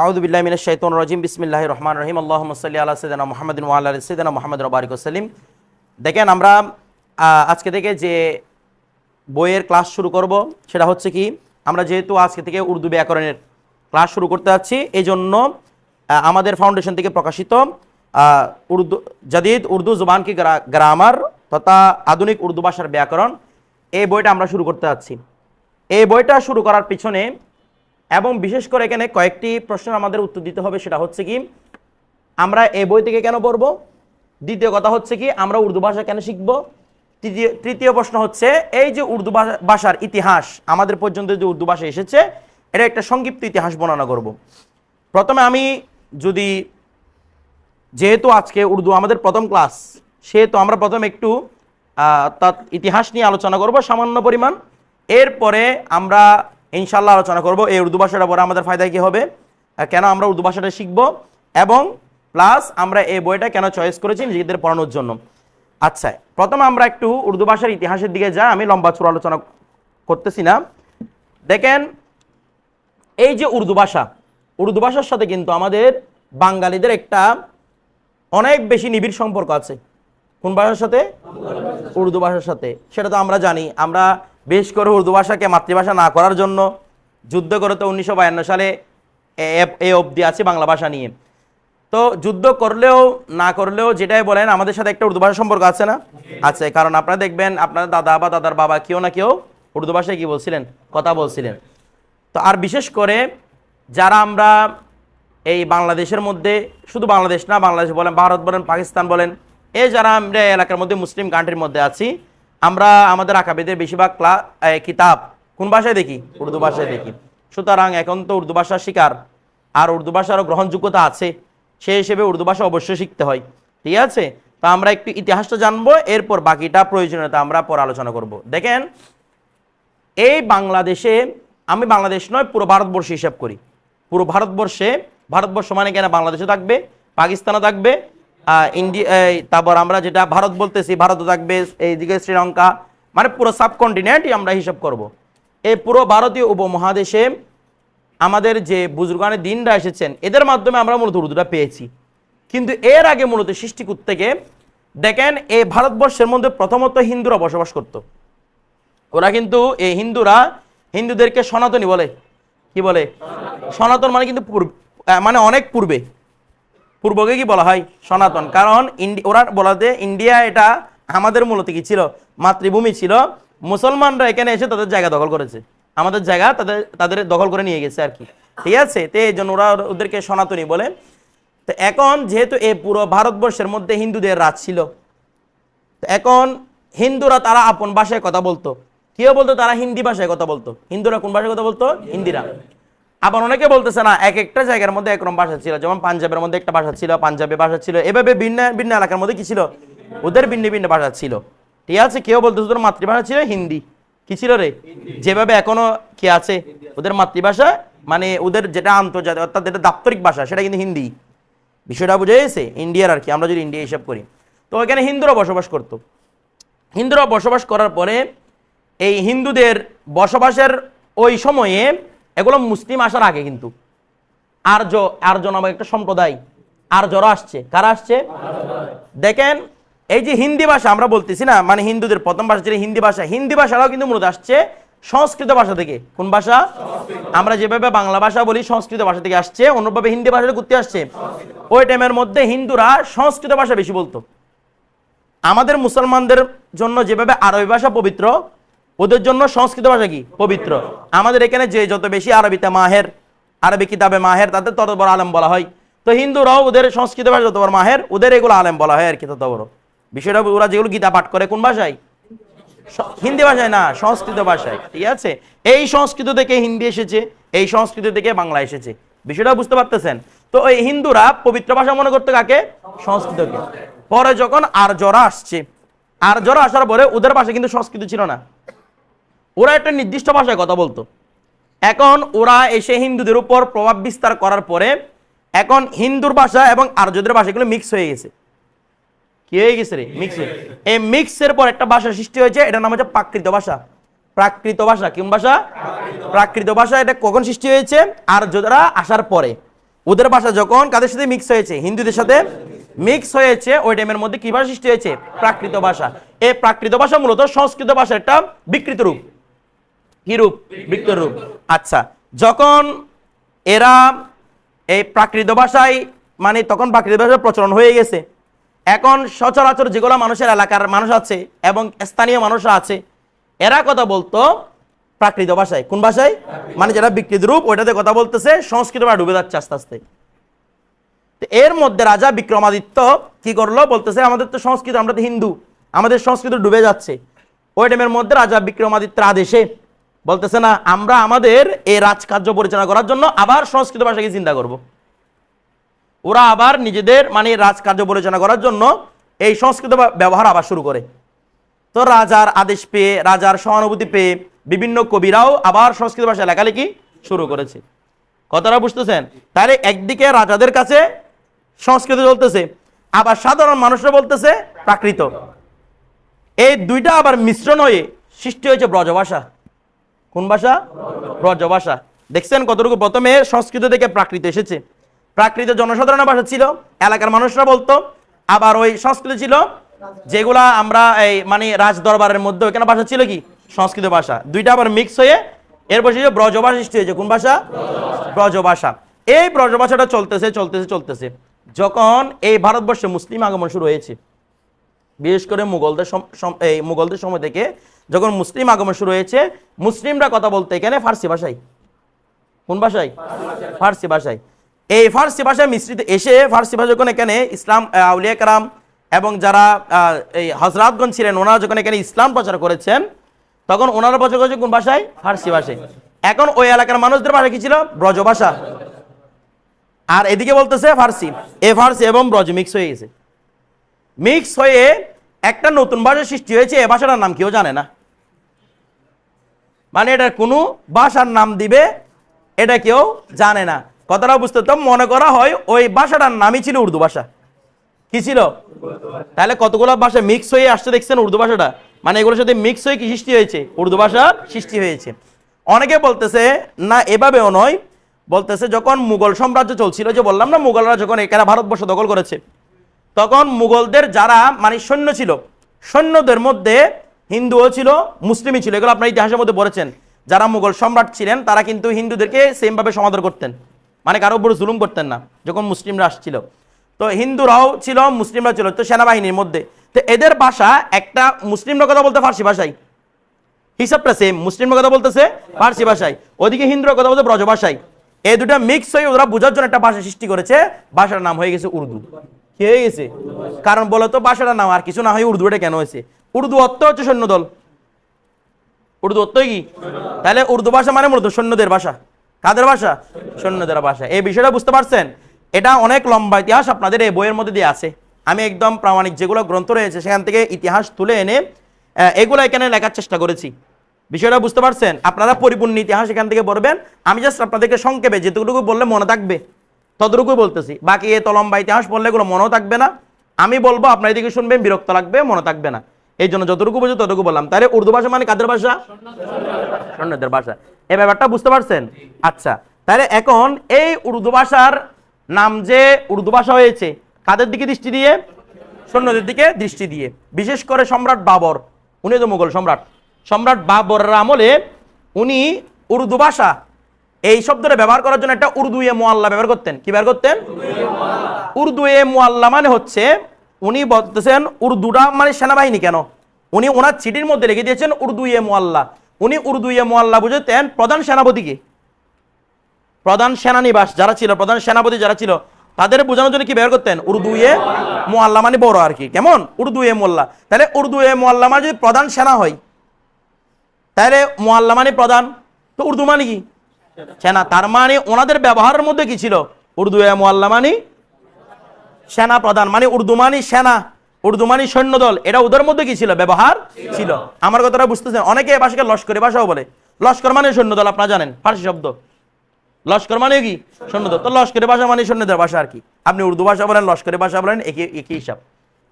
আউযু বিল্লাহি মিনাশ শাইতানির রাজিম বিসমিল্লাহির রহমানির রহিম আল্লাহুম্মা সাল্লি আলা সাইয়্যিদিনা মুহাম্মাদিন ওয়া আলা আলি সাইয়্যিদিনা মুহাম্মাদ ওয়া বারিক ওয়াসাল্লিম। দেখেন আমরা আজকে থেকে যে বইয়ের ক্লাস শুরু করব সেটা হচ্ছে কি, আমরা যেহেতু আজকে থেকে উর্দু ব্যাকরণের ক্লাস শুরু করতে যাচ্ছি, এই জন্য আমাদের ফাউন্ডেশন থেকে প্রকাশিত উর্দু জাদিদ উর্দু জুবান কি গ্রামার তথা আধুনিক উর্দু ভাষার ব্যাকরণ, এই বইটা আমরা শুরু করতে যাচ্ছি। এই বইটা শুরু করার পিছনে এবং বিশেষ করে এখানে কয়েকটি প্রশ্নের আমাদের উত্তর দিতে হবে। সেটা হচ্ছে কি, আমরা এই বই থেকে কেন পড়ব, দ্বিতীয় কথা হচ্ছে কি আমরা উর্দু ভাষা কেন শিখব, তৃতীয় প্রশ্ন হচ্ছে এই যে উর্দু ভাষার ইতিহাস, আমাদের পর্যন্ত যে উর্দু ভাষা এসেছে এটা একটা সংক্ষিপ্ত ইতিহাস বর্ণনা করব। প্রথমে আমি যদি, যেহেতু আজকে উর্দু আমাদের প্রথম ক্লাস, সেহেতু আমরা প্রথমে একটু তার ইতিহাস নিয়ে আলোচনা করব সামান্য পরিমাণ। এরপরে আমরা ইনশাল্লাহ আলোচনা করব এই উর্দু ভাষাটা পরে আমাদের ফায়দা কী হবে, কেন আমরা উর্দু ভাষাটা শিখব, এবং প্লাস আমরা এই বইটা কেন চয়েস করেছি নিজেদের পড়ানোর জন্য। আচ্ছা, প্রথমে আমরা একটু উর্দু ভাষার ইতিহাসের দিকে যাই, আমি লম্বা চূড়া আলোচনা করতেছি না। দেখেন, এই যে উর্দু ভাষার সাথে কিন্তু আমাদের বাঙালিদের একটা অনেক বেশি নিবিড় সম্পর্ক আছে। কোন ভাষার সাথে? উর্দু ভাষার সাথে। সেটা তো আমরা জানি। আমরা বেশ করে উর্দু ভাষাকে মাতৃভাষা না করার জন্য যুদ্ধ করে তো 1952 সালে এ অবধি আছে বাংলা ভাষা নিয়ে। তো যুদ্ধ করলেও না করলেও যেটাই বলেন, আমাদের সাথে একটা উর্দু ভাষার সম্পর্ক আছে না? আছে। কারণ আপনারা দেখবেন আপনার দাদা বা দাদার বাবা কেউ না কেউ উর্দু ভাষায় কি বলছিলেন, কথা বলছিলেন। তো আর বিশেষ করে যারা আমরা এই বাংলাদেশের মধ্যে, শুধু বাংলাদেশ না, বাংলাদেশ বলেন, ভারত বলেন, পাকিস্তান বলেন, এই যারা আমরা এলাকার মধ্যে মুসলিম কান্ট্রির মধ্যে আছি, আমরা আমাদের আকাবিদের বেশিরভাগ কিতাব কোন ভাষায় দেখি? উর্দু ভাষায় দেখি। সুতরাং এখন তো উর্দু ভাষা শিকার, আর উর্দু ভাষারও গ্রহণযোগ্যতা আছে, সেই হিসেবে উর্দু ভাষা অবশ্যই শিখতে হয়। ঠিক আছে, তো আমরা একটু ইতিহাসটা জানবো, এরপর বাকিটা প্রয়োজনীয়তা আমরা পরে আলোচনা করব। দেখেন, এই বাংলাদেশে, আমি বাংলাদেশ নয় পুরো ভারতবর্ষে হিসাব করি, পুরো ভারতবর্ষ মানে কেন বাংলাদেশে থাকবে, পাকিস্তানও থাকবে, ইন্ডিয়া, তারপর আমরা যেটা ভারত বলতেছি ভারতও থাকবে, এইদিকে শ্রীলঙ্কা, মানে পুরো সাবকন্টিনেন্টই আমরা হিসাব করব। এই পুরো ভারতীয় উপমহাদেশে আমাদের যে বুজুর্গানের দিনরা এসেছেন, এদের মাধ্যমে আমরা মূলত উর্দুটা পেয়েছি। কিন্তু এর আগে মূলত সৃষ্টি থেকে দেখেন, এই ভারতবর্ষের মধ্যে প্রথমত হিন্দুরা বসবাস করত। ওরা কিন্তু এই হিন্দুদেরকে সনাতনী বলে। কি বলে? সনাতন মানে কিন্তু মানে অনেক পূর্বকে কি বলা হয়? সনাতন। কারণ ওরা বলাতে ইন্ডিয়া এটা আমাদের মূলত কি ছিল? মাতৃভূমি ছিল। মুসলমানরা এখানে এসে তাদের জায়গা দখল করেছে, আমাদের জায়গা তাদের দখল করে নিয়ে গেছে আর কি। ঠিক আছে, তো এই জন্য ওরা ওদেরকে সনাতনী বলে। তো এখন যেহেতু এই পুরো ভারতবর্ষের মধ্যে হিন্দুদের রাজ ছিল, তো এখন হিন্দুরা তারা আপন ভাষায় কথা বলতো। কেউ বলতো তারা হিন্দি ভাষায় কথা বলতো। হিন্দুরা কোন ভাষায় কথা বলতো? হিন্দিরা। আবার অনেকে বলতেছে না, এক একটা জায়গার মধ্যে একরকম ভাষা ছিল। যেমন পাঞ্জাবের মধ্যে একটা ভাষা ছিল, পাঞ্জাবি ভাষা ছিল। এভাবে ভিন্ন ভিন্ন এলাকার মধ্যে কি ছিল? ওদের ভিন্ন ভিন্ন ভাষা ছিল। ঠিক আছে, কেউ বলতেছে ওদের মাতৃভাষা ছিল হিন্দি। কি ছিল রে? যেভাবে এখনো কি আছে, ওদের মাতৃভাষা মানে ওদের যেটা আন্তর্জাতিক অর্থাৎ যেটা দাপ্তরিক ভাষা সেটা কিন্তু হিন্দি। বিষয়টা বুঝে গেছে? ইন্ডিয়ার আর কি, আমরা যদি ইন্ডিয়া হিসাব করি। তো ওইখানে হিন্দুরা বসবাস করত। হিন্দুরা বসবাস করার পরে এই হিন্দুদের বসবাসের ওই সময়ে, এগুলো মুসলিম আসার আগে কিন্তু আর্য নামক একটা সম্প্রদায়, আর্যরা আসছে। কারা আসছে? দেখেন, এই যে হিন্দি ভাষা আমরা বলতেছি না, মানে হিন্দুদের প্রথম ভাষা ছিল হিন্দি ভাষা। হিন্দি ভাষাটাও কিন্তু মূলত আসছে সংস্কৃত ভাষা থেকে। কোন ভাষা? আমরা যেভাবে বাংলা ভাষা বলি সংস্কৃত ভাষা থেকে আসছে, অন্যভাবে হিন্দি ভাষাটা করতে আসছে। ওই টাইমের মধ্যে হিন্দুরা সংস্কৃত ভাষা বেশি বলতো। আমাদের মুসলমানদের জন্য যেভাবে আরবি ভাষা পবিত্র, ওদের জন্য সংস্কৃত ভাষা কি পবিত্র। আমাদের এখানে যে যত বেশি আরবিতে মাহের, আরবি কিতাবে মাহের, তাদের তত বড় আলেম বলা হয়। তো হিন্দুরাও ওদের সংস্কৃত ভাষা যত বড় মাহের, ওদের এগুলো আলেম বলা হয় আর কি, তত বড়। বিষয়টা ওরা যেগুলো গীতা পাঠ করে কোন ভাষায়? হিন্দি ভাষায় না, সংস্কৃত ভাষায়। ঠিক আছে, এই সংস্কৃত থেকে হিন্দি এসেছে, এই সংস্কৃত থেকে বাংলা এসেছে। বিষয়টা বুঝতে পারতেছেন? তো এই হিন্দুরা পবিত্র ভাষা মনে করতে কাকে? সংস্কৃতকে। পরে যখন আর্যরা আসছে, আর্যরা আসার পরে ওদের ভাষা কিন্তু সংস্কৃত ছিল না, ওরা একটা নির্দিষ্ট ভাষায় কথা বলতো। এখন ওরা এসে হিন্দুদের উপর প্রভাব বিস্তার করার পরে এখন হিন্দুর ভাষা এবং আর্যদের ভাষাগুলো মিক্স হয়ে গেছে। কি হয়ে গেছে রে? মিক্স। এই মিক্সের পর একটা ভাষা সৃষ্টি হয়েছে, এটার নাম হচ্ছে প্রাকৃত ভাষা। কোন ভাষা? প্রাকৃত ভাষা। এটা কখন সৃষ্টি হয়েছে? আর্যরা আসার পরে। ওদের ভাষা যখন কাদের সাথে মিক্স হয়েছে, হিন্দুদের সাথে মিক্স হয়েছে, ওই টাইমের মধ্যে কি ভাষা সৃষ্টি হয়েছে? প্রাকৃত ভাষা। এই প্রাকৃত ভাষা মূলত সংস্কৃত ভাষার একটা বিকৃত রূপ। কি রূপ? বিকৃত রূপ। আচ্ছা, যখন এরা এই প্রাকৃত ভাষায় মানে তখন প্রাকৃত ভাষার প্রচলন হয়ে গেছে, এখন সচরাচর যেগুলো মানুষের এলাকার মানুষ আছে এবং স্থানীয় মানুষরা আছে, এরা কথা বলতো প্রাকৃত ভাষায়। কোন ভাষায়? মানে যেটা বিকৃত রূপ ওইটাতে কথা বলতেছে, সংস্কৃত ভাষা ডুবে যাচ্ছে আস্তে আস্তে। এর মধ্যে রাজা বিক্রমাদিত্য কি করলো? বলতেছে আমাদের তো সংস্কৃত, আমরা তো হিন্দু, আমাদের সংস্কৃত ডুবে যাচ্ছে। ওই টাইমের মধ্যে রাজা বিক্রমাদিত্যের আদেশে বলতেছে না, আমরা আমাদের এই রাজকার্য পরিচালনা করার জন্য আবার সংস্কৃত ভাষাকে চিন্তা করব। ওরা আবার নিজেদের মানে রাজকার্য পরিচালনা করার জন্য এই সংস্কৃত ব্যবহার আবার শুরু করে। তো রাজার আদেশ পেয়ে, রাজার সহানুভূতি পেয়ে বিভিন্ন কবিরাও আবার সংস্কৃত ভাষায় লেখালেখি শুরু করেছে। কথাটা বুঝতেছেন? তাহলে একদিকে রাজাদের কাছে সংস্কৃত চলতেছে, আবার সাধারণ মানুষরা বলতেছে প্রাকৃত। এই দুইটা আবার মিশ্রণ হয়ে সৃষ্টি হয়েছে ব্রজভাষা। কোন ভাষা? ব্রজভাষা। দেখছেন কতটুকু? প্রথমে সংস্কৃত থেকে প্রাকৃত এসেছে। প্রাকৃত জনসাধারণের ভাষা ছিল, এলাকার মানুষরা বলতো। আবার ওই সংস্কৃত ছিল যেগুলা আমরা এই মানে রাজ দরবারের মধ্যে, ওইখানে ভাষা ছিল কি? সংস্কৃত ভাষা। দুইটা আবার মিক্স হয়ে এরপর ব্রজভাষা সৃষ্টি হয়েছে। কোন ভাষা? ব্রজভাষা। এই ব্রজভাষাটা চলতেছে চলতেছে চলতেছে, যখন এই ভারতবর্ষে মুসলিম আগমন শুরু হয়েছে, বিশেষ করে মুঘলদের সময় থেকে যখন মুসলিম আগমন শুরু হয়েছে, মুসলিমরা কথা বলতে এখানে ফার্সি ভাষায়। কোন ভাষায়? ফার্সি ভাষায়। এই ফার্সি ভাষায় মিশ্রিত এসে ফার্সি ভাষা যখন এখানে ইসলাম আউলিয়া কারাম এবং যারা এই হযরতগণ ছিলেন, ওনারা যখন এখানে ইসলাম প্রচার করেছেন, তখন ওনারা প্রচার করেছে কোন ভাষায়? ফার্সি ভাষায়। এখন ওই এলাকার মানুষদের ভাষা কি ছিল? ব্রজ ভাষা। আর এদিকে বলতেছে ফার্সি। এই ফার্সি এবং ব্রজ মিক্স হয়ে গেছে। মিক্স হয়ে একটা নতুন ভাষা সৃষ্টি হয়েছে। এই ভাষাটার নাম কেউ জানে না, মানে এটার কোনো ভাষার নাম দিবে এটা কেউ জানে না। কথাটা বুঝতে তো মনে করা হয় ওই ভাষাটার নামই ছিল উর্দু ভাষা। কি ছিল? তাহলে কতগুলো ভাষা মিক্স হয়ে আসছে, দেখছেন উর্দু ভাষাটা, মানে এগুলোর সাথে মিক্স হয়ে কি সৃষ্টি হয়েছে? উর্দু ভাষার সৃষ্টি হয়েছে। অনেকে বলতেছে না, এভাবেও নয়, বলতেছে যখন মুঘল সাম্রাজ্য চলছিল, যে বললাম না মুঘলরা যখন এখানে ভারতবর্ষ দখল করেছে, তখন মুঘলদের যারা মানে সৈন্য ছিল, সৈন্যদের মধ্যে হিন্দুও ছিল, মুসলিমই ছিল। এগুলো আপনার ইতিহাসের মধ্যে পড়েছেন। যারা মুঘল সম্রাট ছিলেন তারা কিন্তু হিন্দুদেরকে সেমভাবে সমাদর করতেন, মানে কারো উপর জুলুম করতেন না যখন মুসলিমরা আসছিল। তো হিন্দুরাও ছিল, মুসলিমরা ছিল, তো সেনাবাহিনীর মধ্যে। তো এদের ভাষা একটা, মুসলিমরা কথা বলতে ফার্সি ভাষায়, হিসাবটা সেম, মুসলিমরা কথা বলতেছে ফার্সি ভাষায়, ওদিকে হিন্দুরা কথা বলতে ব্রজ ভাষায়। এই দুটা মিক্স হয়ে ওরা বোঝার জন্য একটা ভাষা সৃষ্টি করেছে। ভাষার নাম হয়ে গেছে উর্দু। কি হয়ে গেছে? কারণ বলতো ভাষাটার নাম আর কিছু না হয় উর্দু। এটা কেন হয়েছে? উর্দু অর্থ হচ্ছে সৈন্যদল। উর্দু অর্থ কি? তাহলে উর্দু ভাষা মানে মূলত সৈন্যদের ভাষা। কাদের ভাষা? সৈন্যদের ভাষা। এই বিষয়টা বুঝতে পারছেন? এটা অনেক লম্বা ইতিহাস আপনাদের এই বইয়ের মধ্যে দিয়ে আছে। আমি একদম প্রামাণিক যেগুলো গ্রন্থ রয়েছে সেখান থেকে ইতিহাস তুলে এনে এগুলো এখানে লেখার চেষ্টা করেছি। বিষয়টা বুঝতে পারছেন? আপনারা পরিপূর্ণ ইতিহাস এখান থেকে পড়বেন। আমি জাস্ট আপনাদেরকে সংক্ষেপে যেটুকু বললে মনে থাকবে ততটুকুই বলতেছি। বাকি এত লম্বা ইতিহাস বললে এগুলো মনেও থাকবে না। আমি বলবো, আপনার এদিকে শুনবেন, বিরক্ত লাগবে, মনে থাকবে না। এই জন্য যতটুকু বুঝো ততটুকু বললাম। তাহলে উর্দু ভাষা মানে কাদের ভাষা? সৈন্যদের ভাষা। এই ব্যাপারটা বুঝতে পারছেন? আচ্ছা, তাহলে এখন এই উর্দু ভাষার নাম যে উর্দু ভাষা হয়েছে, কাদের দিকে দৃষ্টি দিয়ে? সৈন্যদের দিকে দৃষ্টি দিয়ে। বিশেষ করে সম্রাট বাবর, উনি তো মুঘল সম্রাট, সম্রাট বাবরের আমলে উনি উর্দু ভাষা এই শব্দটা ব্যবহার করার জন্য একটা উর্দু এ মুআল্লা ব্যবহার করতেন। কি ব্যবহার করতেন? উর্দু এ মুআল্লা মানে হচ্ছে, উনি বলতেছেন উর্দুটা মানে সেনাবাহিনী কেন, উনি ওনার চিঠির মধ্যে লিখে দিয়েছেন উর্দু এ মুআল্লা। উনি উর্দু এ মুআল্লা বুঝতেন প্রধান সেনাপতিকে, প্রধান সেনানিবাস যারা ছিল, প্রধান সেনাপতি যারা ছিল, তাদের বোঝানোর জন্য কি ব্যবহার করতেন? উর্দু এ মুআল্লা মানে বড় আর কি। কেমন? উর্দু এ মুআল্লা। তাহলে উর্দু এ মুআল্লা মানে যদি প্রধান সেনা হয়, তাহলে মুআল্লা মানে প্রধান, তো উর্দু মানে কি? সেনা। তার মানে ওনাদের ব্যবহারের মধ্যে কি ছিল? উর্দু এ মুআল্লা মানে সেনা প্রধান, মানে উর্দু মানে সেনা, উর্দু মানে সৈন্যদল। এটা ওদের মধ্যে কি ছিল? ব্যবহার ছিল। আমার কথাটা বুঝতেছেন? অনেকে এই ভাষাকে লস্করি ভাষাও বলে। লস্কর মানে সৈন্যদল, আপনারা জানেন ফার্সি শব্দ। লস্কর মানে কি? সৈন্যদল। তো লস্করি ভাষা মানে সৈন্যদের ভাষা আর কি। আপনি উর্দু ভাষা বলেন, লস্করি ভাষা বলেন, একই হিসাব।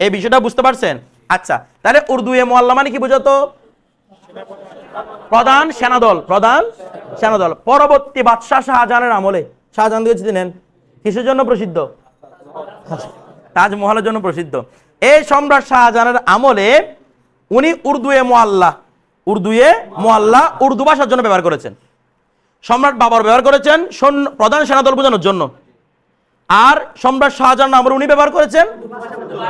এই বিষয়টা বুঝতে পারছেন? আচ্ছা, তাহলে উর্দু এ মুআল্লা মানে কি বোঝাতো? প্রধান সেনাদল, প্রধান সেনাদল। পরবর্তী বাদশাহ শাহজাহানের আমলে, শাহজাহান দিকে চিনেন, কিসের জন্য প্রসিদ্ধ? তাজমহলের জন্য প্রসিদ্ধ। এই সম্রাট শাহজাহানের আমলে উনি উর্দুয়ে মুআল্লা উর্দু ভাষার জন্য ব্যবহার করেছেন। সম্রাট বাবর ব্যবহার করেছেন প্রধান সেনাদল বোঝানোর জন্য, আর সম্রাট শাহজাহান আমলে উনি ব্যবহার করেছেন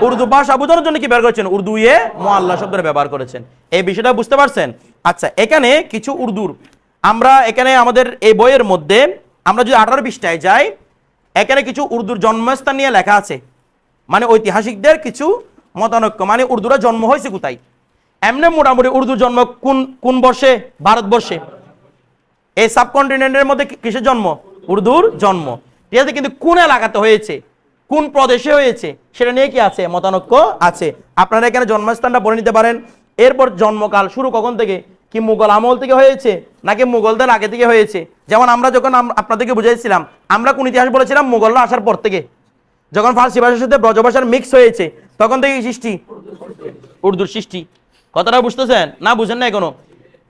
উর্দু ভাষা বোঝানোর জন্য কি ব্যবহার করেছেন? উর্দুয়ে মুআল্লা শব্দটা ব্যবহার করেছেন। এই বিষয়টা বুঝতে পারছেন? আচ্ছা, এখানে কিছু উর্দুর আমরা এখানে আমাদের এই বইয়ের মধ্যে আমরা যদি 18 পৃষ্ঠায় যাই, এখানে কিছু উর্দুর জন্মস্থান নিয়ে লেখা আছে, মানে ঐতিহাসিকদের কিছু মতানৈক্য, মানে উর্দুরা জন্ম হয়েছে কোথায়। এমনি মোটামুটি উর্দুর জন্ম কোন বর্ষে? ভারতবর্ষে। এই সাবকন্টিনেন্টের মধ্যে কিসের জন্ম? উর্দুর জন্ম, ঠিক আছে। কিন্তু কোন এলাকাতে হয়েছে, কোন প্রদেশে হয়েছে, সেটা নিয়ে কি আছে? মতানৈক্য আছে। আপনারা এখানে জন্মস্থানটা বলে নিতে পারেন। এরপর জন্মকাল শুরু কখন থেকে? কি মুঘল আমল থেকে হয়েছে নাকি মুঘলদের আগে থেকে হয়েছে? যেমন আমরা যখন আপনাদেরকে বুঝাইছিলাম, আমরা কোন ইতিহাস বলেছিলাম? মুঘলরা আসার পর থেকে, যখন ফার্সি ভাষার সাথে ব্রজ ভাষার মিক্স হয়েছে, তখন থেকে সৃষ্টি উর্দুর সৃষ্টি। কথাটা বুঝতেছেন না? বুঝেন না এখনো?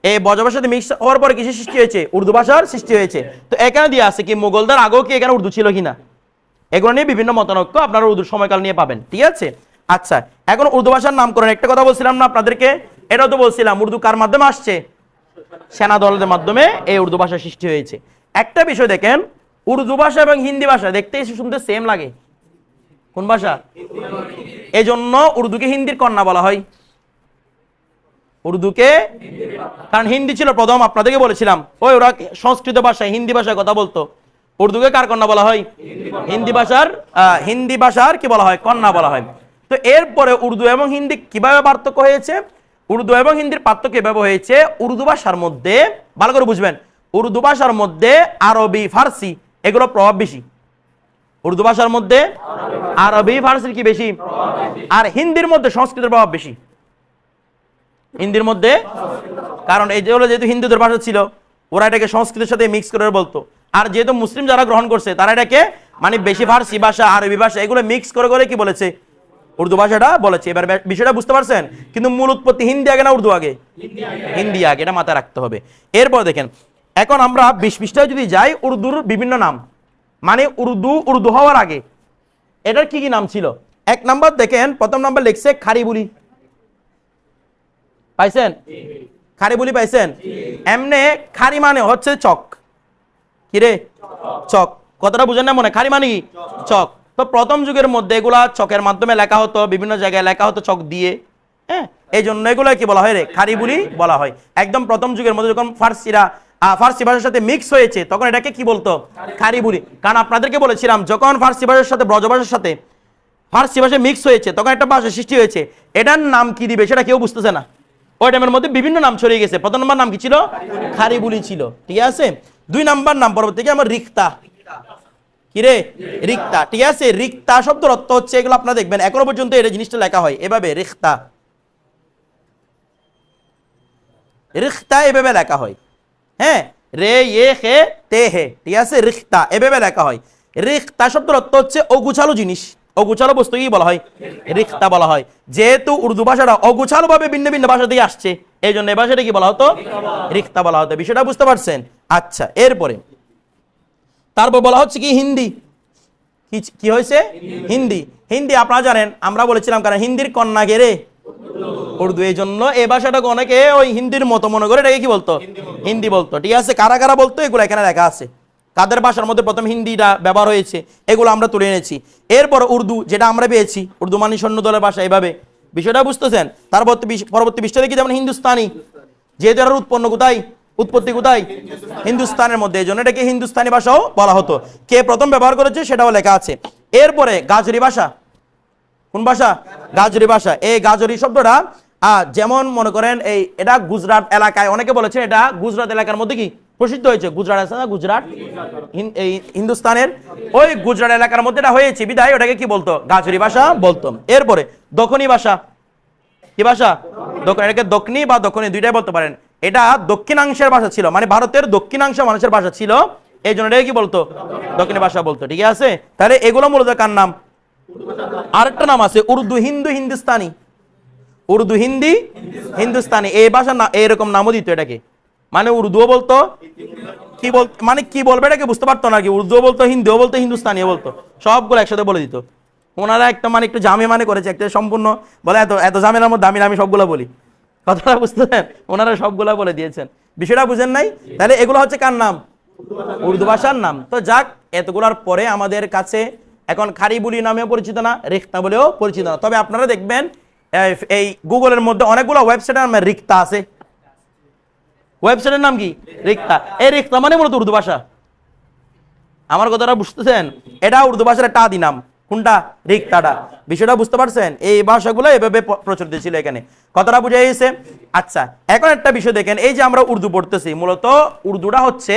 এই ব্রজ ভাষার সাথে মিক্স হওয়ার পরে কিসের সৃষ্টি হয়েছে? উর্দু ভাষার সৃষ্টি হয়েছে। তো এখানে দিয়ে আছে কি মুঘলদের আগেও কি এখানে উর্দু ছিল কিনা, এগুলো নিয়ে বিভিন্ন মতানৈক্য আপনারা উর্দুর সময়কাল নিয়ে পাবেন, ঠিক আছে। আচ্ছা, এখন উর্দু ভাষার নামকরণ একটা কথা বলছিলাম না আপনাদেরকে, এটাও তো বলছিলাম উর্দু কার মাধ্যমে আসছে? সেনা দলের মাধ্যমে এই উর্দু ভাষা সৃষ্টি হয়েছে। একটা বিষয় দেখেন, উর্দু ভাষা এবং হিন্দি ভাষা দেখতে শুনতে সেম লাগে। কোন ভাষা? এই জন্য উর্দুকে হিন্দির কন্যা বলা হয়। উর্দুকে, কারণ হিন্দি ছিল প্রথম, আপনাদেরকে বলেছিলাম ওরা সংস্কৃত ভাষায় হিন্দি ভাষায় কথা বলতো। উর্দুকে কার কন্যা বলা হয়? হিন্দি ভাষার কি বলা হয়? কন্যা বলা হয়। তো এরপরে উর্দু এবং হিন্দি কিভাবে পার্থক্য হয়েছে? উর্দু এবং হিন্দির পার্থক্য এভাবে হয়েছে, উর্দু ভাষার মধ্যে ভালো করে বুঝবেন, উর্দু ভাষার মধ্যে আরবি ফার্সি এগুলো প্রভাব বেশি। উর্দু ভাষার মধ্যে আরবি ফার্সির কি বেশি? আর হিন্দির মধ্যে সংস্কৃতের প্রভাব বেশি। হিন্দির মধ্যে, কারণ এই যেগুলো যেহেতু হিন্দুদের ভাষা ছিল, ওরা এটাকে সংস্কৃতের সাথে মিক্স করে বলতো। আর যেহেতু মুসলিম যারা গ্রহণ করছে, তারা এটাকে মানে বেশি ফার্সি ভাষা আরবি ভাষা এগুলো মিক্স করে করে কি বলেছে? উর্দু ভাষাটা বলেছে। এবার বিষয়টা বুঝতে পারছেন? কিন্তু মূল উৎপত্তি হিন্দি আগে না উর্দু আগে? হিন্দি আগে, এটা মাথায় রাখতে হবে। এরপর দেখেন, এখন আমরা 20 পৃষ্ঠায় যদি যাই, উর্দুর বিভিন্ন নাম, মানে উর্দু হওয়ার আগে এটার কি কি নাম ছিল? 1 নাম্বার দেখেন, প্রথম নাম্বার লিখছে খারিবুলি। পাইছেন? খারিবুলি পাইছেন? এমনে খারি মানে হচ্ছে চক। কি রে? চক। কথাটা বুঝেন না মনে? খারি মানে কি? চক। তো প্রথম যুগের মধ্যে এগুলা চকের মাধ্যমে লেখা হতো, বিভিন্ন জায়গায় লেখা হতো চক দিয়ে। হ্যাঁ, এই জন্য এগুলো কি বলা হয় রে? খারিবুলি বলা হয়। একদম প্রথম যুগের মধ্যে যখন ফার্সি ভাষার সাথে মিক্স হয়েছে, তখন এটাকে কি বলতো? খারিবুলি। কারণ আপনাদেরকে বলেছিলাম, যখন ফার্সি ভাষার সাথে ব্রজ ভাষার সাথে ফার্সি ভাষা মিক্স হয়েছে, তখন একটা ভাষা সৃষ্টি হয়েছে। এটার নাম কি দিবে সেটা কেউ বুঝতেছে না। ওই টাইমের মধ্যে বিভিন্ন নাম ছড়িয়ে গেছে। প্রথম নাম্বার নাম কি ছিল? খারিবুলি ছিল, ঠিক আছে। 2 নাম্বার নাম পরবর্তীতে আমার রিক্তা। কি রে? রিক্তা, ঠিক আছে। রিক্তা শব্দের অর্থ হচ্ছে, এগুলো আপনারা দেখবেন এখনো পর্যন্ত এই জিনিসটা লেখা হয় এভাবে, রিক্তা। রিক্তা এভাবে লেখা হয়, হ্যাঁ, রে এ খে তে হে, ঠিক আছে। রিক্তা এভাবে লেখা হয়। রিক্তা শব্দের অর্থ হচ্ছে অগুছালো জিনিস, অগুছালো বস্তু কি বলা হয়? রিক্তা বলা হয়। যেহেতু উর্দু ভাষাটা অগুছালো ভাবে ভিন্ন ভিন্ন ভাষা দিয়ে আসছে, এই জন্য এই ভাষাটা কি বলা হতো? রিক্তা বলা হতো। বিষয়টা বুঝতে পারছেন? আচ্ছা, এরপরে তারপর বলা হচ্ছে কি হিন্দি। কি হয়েছে? হিন্দি। হিন্দি আপনারা জানেন, আমরা বলেছিলাম, কারণ হিন্দির কন্যা কে রে? উর্দু। এই জন্য এই ভাষাটাকে অনেকে ওই হিন্দির মতো মনে করে এটাকে কি বলতো? হিন্দি বলতো, ঠিক আছে। কারা কারা বলতো এগুলো এখানে লেখা আছে, কাদের ভাষার মধ্যে প্রথম হিন্দিটা ব্যবহার হয়েছে, এগুলো আমরা তুলে এনেছি। এরপর উর্দু, যেটা আমরা পেয়েছি, উর্দু মানে সৈন্য দলের ভাষা, এইভাবে। বিষয়টা বুঝতেছেন? তার পরবর্তী পৃষ্ঠা দেখি, যেমন হিন্দুস্তানি, যেহেতু এর উৎপত্তি কোথায়? হিন্দুস্তানের মধ্যে, এই জন্য এটাকে হিন্দুস্তানি ভাষাও বলা হতো। কে প্রথম ব্যবহার করেছে সেটাও লেখা আছে। এরপরে গাজরি ভাষা। কোন ভাষা? গাজরি ভাষা। এই গাজরি শব্দটা যেমন মনে করেন এটা গুজরাট এলাকায়, অনেকে বলেছেন এটা গুজরাট এলাকার মধ্যে কি প্রসিদ্ধ হয়েছে। গুজরাট আছে না? গুজরাট এই হিন্দুস্তানের ওই গুজরাট এলাকার মধ্যে এটা হয়েছে, বিদায় ওটাকে কি বলতো? গাজরি ভাষা বলতো। এরপরে দক্ষিণী ভাষা। কি ভাষা? এটাকে দক্ষিণী বা দক্ষিণী দুইটাই বলতে পারেন। এটা দক্ষিণাংশের ভাষা ছিল, মানে ভারতের দক্ষিণাংশ মানুষের ভাষা ছিল, এই জন্য এটাকে কি বলতো? দক্ষিণী ভাষা বলতো, ঠিক আছে। তাহলে এগুলো মূলত কার নাম? আরেকটা নাম আছে উর্দু হিন্দু হিন্দুস্তানি। উর্দু হিন্দি হিন্দুস্তানি, এই ভাষা না এরকম নামও দিত এটাকে, মানে উর্দুও বলতো, কি বল মানে কি বলবে এটাকে বুঝতে পারতো না, কি উর্দুও বলতো, হিন্দিও বলতো, হিন্দুস্তানিও বলতো, সবগুলো একসাথে বলে দিত। ওনারা একটা মানে একটু জামে মানে করেছে, একটা সম্পূর্ণ বলে এত এত জামেলার মধ্যে আমি সবগুলো বলি, কথাটা বুঝতেছেন? ওনারা সবগুলা বলে দিয়েছেন, বিষয়টা বুঝেন নাই? তাহলে এগুলো হচ্ছে কার নাম? উর্দু ভাষার নাম। তো যাক, এতগুলার পরে আমাদের কাছে এখন খারি বুলি নামেও পরিচিত না, রিক্তা বলেও পরিচিত না। তবে আপনারা দেখবেন এই গুগলের মধ্যে অনেকগুলো ওয়েবসাইটের নামে রিক্তা আছে। ওয়েবসাইটের নাম কি? রিক্তা। এই রিক্তা মানে মূলত উর্দু ভাষা। আমার কথাটা বুঝতেছেন? এটা উর্দু ভাষার একটা আদি নাম। কোনটা? রিক্তাটা। বিষয়টা বুঝতে পারছেন? এই ভাষাগুলো এভাবে প্রচলিত ছিল এখানে। কথাটা বুঝে গেছে? আচ্ছা, এখন একটা বিষয় দেখেন, এই যে আমরা উর্দু পড়তেছি, মূলত উর্দুটা হচ্ছে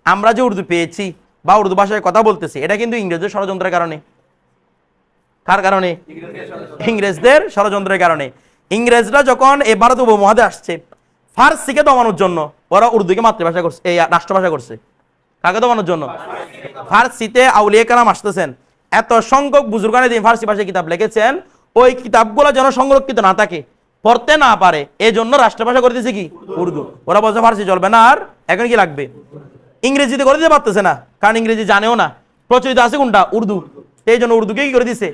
আমরা যে উর্দু পেয়েছি বা উর্দু ভাষায় কথা বলতেছি, এটা কিন্তু ইংরেজদের ষড়যন্ত্রের কারণে। কার কারণে? ইংরেজদের ষড়যন্ত্রের কারণে। ইংরেজরা যখন এই ভারত উপমহাদেশে আসছে, ফার্সিকে দমানোর জন্য ওরা উর্দুকে মাতৃভাষা করছে, এই রাষ্ট্রভাষা করছে। কাকে দমানোর জন্য? ফার্সিতে আউলিয়া কালাম আসতেছেন, এত সংখ্যক বুজুর্গানে দিন ফার্সি ভাষায় কিতাব লিখেছেন, ওই কিতাবগুলো যেন সংরক্ষিত না থাকে, পড়তে না পারে, এই জন্য রাষ্ট্রভাষা করে দিয়েছে কি? উর্দু। ওরা বলছে ফার্সি চলবে না, আর এখন কি লাগবে? ইংরেজিতে করে দিতে পারতেছে না, কারণ ইংরেজি জানেও না, প্রচলিত আছে কোনটা? উর্দু। এই জন্য উর্দুকে কি করে দিছে?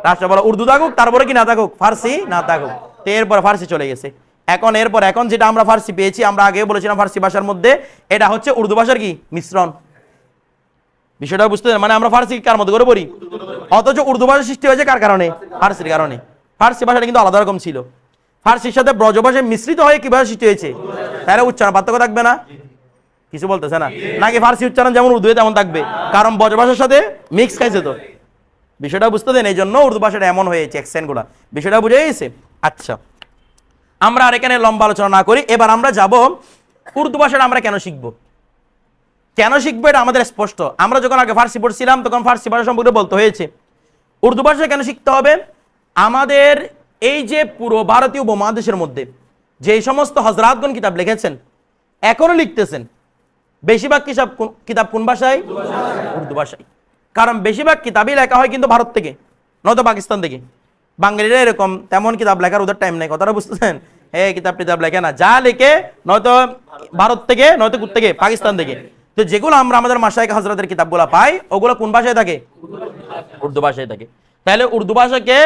রাষ্ট্র বলা উর্দু থাকুক, তারপরে কি না থাকুক? ফার্সি না থাকুক। তো এরপর ফার্সি চলে গেছে। এখন যেটা আমরা ফার্সি পেয়েছি, আমরা আগে বলেছিলাম ফার্সি ভাষার মধ্যে এটা হচ্ছে উর্দু ভাষার কি? মিশ্রণ। বিষয়টা বুঝতে, মানে আমরা ফার্সি কার মধ্যে করে পড়ি, অথচ উর্দু ভাষা সৃষ্টি হয়েছে কার কারণে? ফার্সির কারণে। ফার্সি ভাষাটা কিন্তু আলাদা রকম ছিল, ফার্সির সাথে ব্রজ ভাষায় মিশ্রিত হয়ে কিভাবে সৃষ্টি হয়েছে, তাহলে উচ্চারণ পার্থক্য থাকবে না? কিছু বলতেছে না নাকি? ফার্সি উচ্চারণ যেমন উর্দু তেমন থাকবে, কারণ ব্রজ ভাষার সাথে মিক্স খাইছে। তো বিষয়টা বুঝতে দেন, এই জন্য উর্দু ভাষাটা এমন হয়েছে, অ্যাকসেন্ট গুলা। বিষয়টা বুঝে গেছে? আচ্ছা, আমরা আর এখানে লম্বা আলোচনা না করি, এবার আমরা যাব উর্দু ভাষাটা আমরা কেন শিখবো। কেন শিখবো এটা আমাদের স্পষ্ট। আমরা যখন আগে ফার্সি পড়ছিলাম তখন ফার্সি ভাষা সম্পর্কে বলতে হয়েছে। উর্দু ভাষা কেন শিখতে হবে? আমাদের এই যে পুরো ভারতীয় উপমহাদেশের মধ্যে যে সমস্ত হযরতগণ কিতাব লিখেছেন, এখনো লিখতেছেন, বেশিরভাগ কিতাব কোন ভাষায়? উর্দু ভাষায়। কারণ বেশিরভাগ কিতাবই লেখা হয় কিন্তু ভারত থেকে, নয়তো পাকিস্তান থেকে। বাঙালিরা এরকম তেমন কিতাব লেখার ওদের টাইম নেই, কথাটা বুঝতেছেন? কিতাব লেখে না, যা লেখে নয়তো ভারত থেকে, নয়তো থেকে পাকিস্তান থেকে। তো যেগুলো আমরা আমাদের মাশায়েখ হযরতের কিতাবগুলো পাই, ওগুলো কোন ভাষায় থাকে? উর্দু ভাষায় থাকে। তাহলে উর্দু ভাষাকে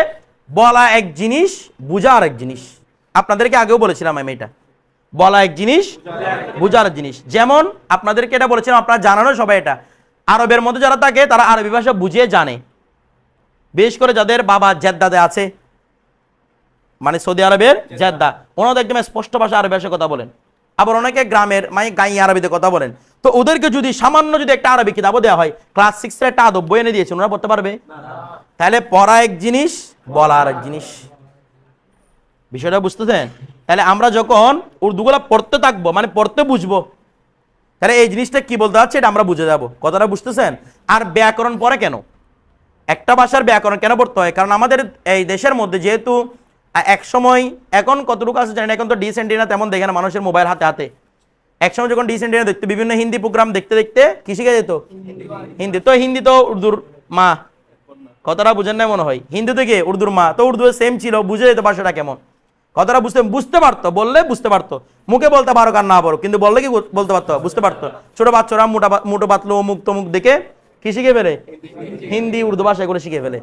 বলা এক জিনিস, বুঝা আর এক জিনিস। আপনাদেরকে আগেও বলেছিলাম আমি, এটা বলা এক জিনিস, বুঝার জিনিস। যেমন আপনাদেরকে এটা বলেছিলাম, আপনারা জানানো সবাই এটা, আরবের মধ্যে যারা থাকে তারা আরবি ভাষা বুঝিয়ে জানে, বিশেষ করে যাদের বাবা জেদ্দাতে আছে, মানে সৌদি আরবের জেদ্দা, ওনারা একদম স্পষ্ট ভাষা আরবি ভাষায় কথা বলেন। আবার অনেকে গ্রামের মানে গাই আরবিতে কথা বলেন। তো ওদেরকে যদি সামান্য যদি একটা আরবি কিতাবও দেওয়া হয়, ক্লাস 6 এর একটা আদব বই এনে দিয়েছে, ওনারা পড়তে পারবে? তাহলে পড়া এক জিনিস, বলা আর এক জিনিস। বিষয়টা বুঝতেছেন? তাহলে আমরা যখন উর্দুগুলা পড়তে থাকবো, মানে পড়তে বুঝবো, তাহলে এই জিনিসটা কি বলতে চাচ্ছে এটা আমরা বুঝে যাব। কথাটা বুঝতেছেন? আর ব্যাকরণ পড়ে কেন? একটা ভাষার ব্যাকরণ কেন পড়তে হয়? কারণ আমাদের এই দেশের মধ্যে যেহেতু এক সময়, এখন কতটুকু আছে জানি না, এখন তো ডিশ অ্যান্টেনা তেমন দেখে না মানুষের মোবাইল হাতে হাতে। একসময় যখন ডিশ অ্যান্টেনা দেখতে, বিভিন্ন হিন্দি প্রোগ্রাম দেখতে দেখতে কি শিখে যেত? হিন্দি। তো হিন্দি তো উর্দুর মা, কথাটা বুঝেন না মনে হয়? হিন্দি থেকে উর্দুর মা, তো উর্দু সেম ছিল, বুঝে যেত ভাষাটা কেমন। কথাটা বুঝতে পারতো, বললে বুঝতে পারতো, মুখে বলতে পারো কার না পারো, কিন্তু বললে কি বলতে পারতো? বুঝতে পারতো। ছোট বাচ্চারা মুটো পাতলো অমুক তমুক দেখে কি শিখে ফেলে? হিন্দি উর্দু ভাষা এগুলো শিখে ফেলে।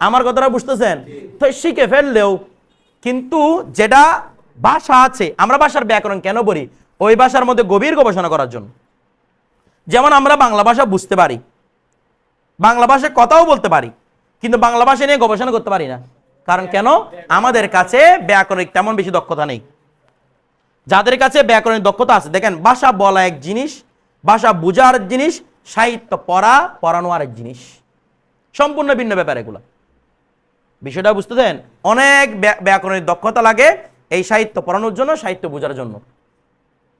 আমার কথাটা বুঝতেছেন? তো শিখে ফেললেও কিন্তু যেটা ভাষা আছে, আমরা ভাষার ব্যাকরণ কেন পড়ি? ওই ভাষার মধ্যে গভীর গবেষণা করার জন্য। যেমন আমরা বাংলা ভাষা বুঝতে পারি, বাংলা ভাষায় কথাও বলতে পারি, কিন্তু বাংলা ভাষা নিয়ে গবেষণা করতে পারি না। কারণ কেন? আমাদের কাছে ব্যাকরণিক তেমন বেশি দক্ষতা নেই। যাদের কাছে ব্যাকরণিক দক্ষতা আছে, দেখেন, ভাষা বলা এক জিনিস, ভাষা বোঝা আরেক জিনিস, সাহিত্য পড়ানো আরেক জিনিস, সম্পূর্ণ ভিন্ন ব্যাপার এগুলো। বিষয়টা বুঝতেছেন? অনেক ব্যাকরণিক দক্ষতা লাগে এই সাহিত্য পড়ানোর জন্য, সাহিত্য বোঝার জন্য।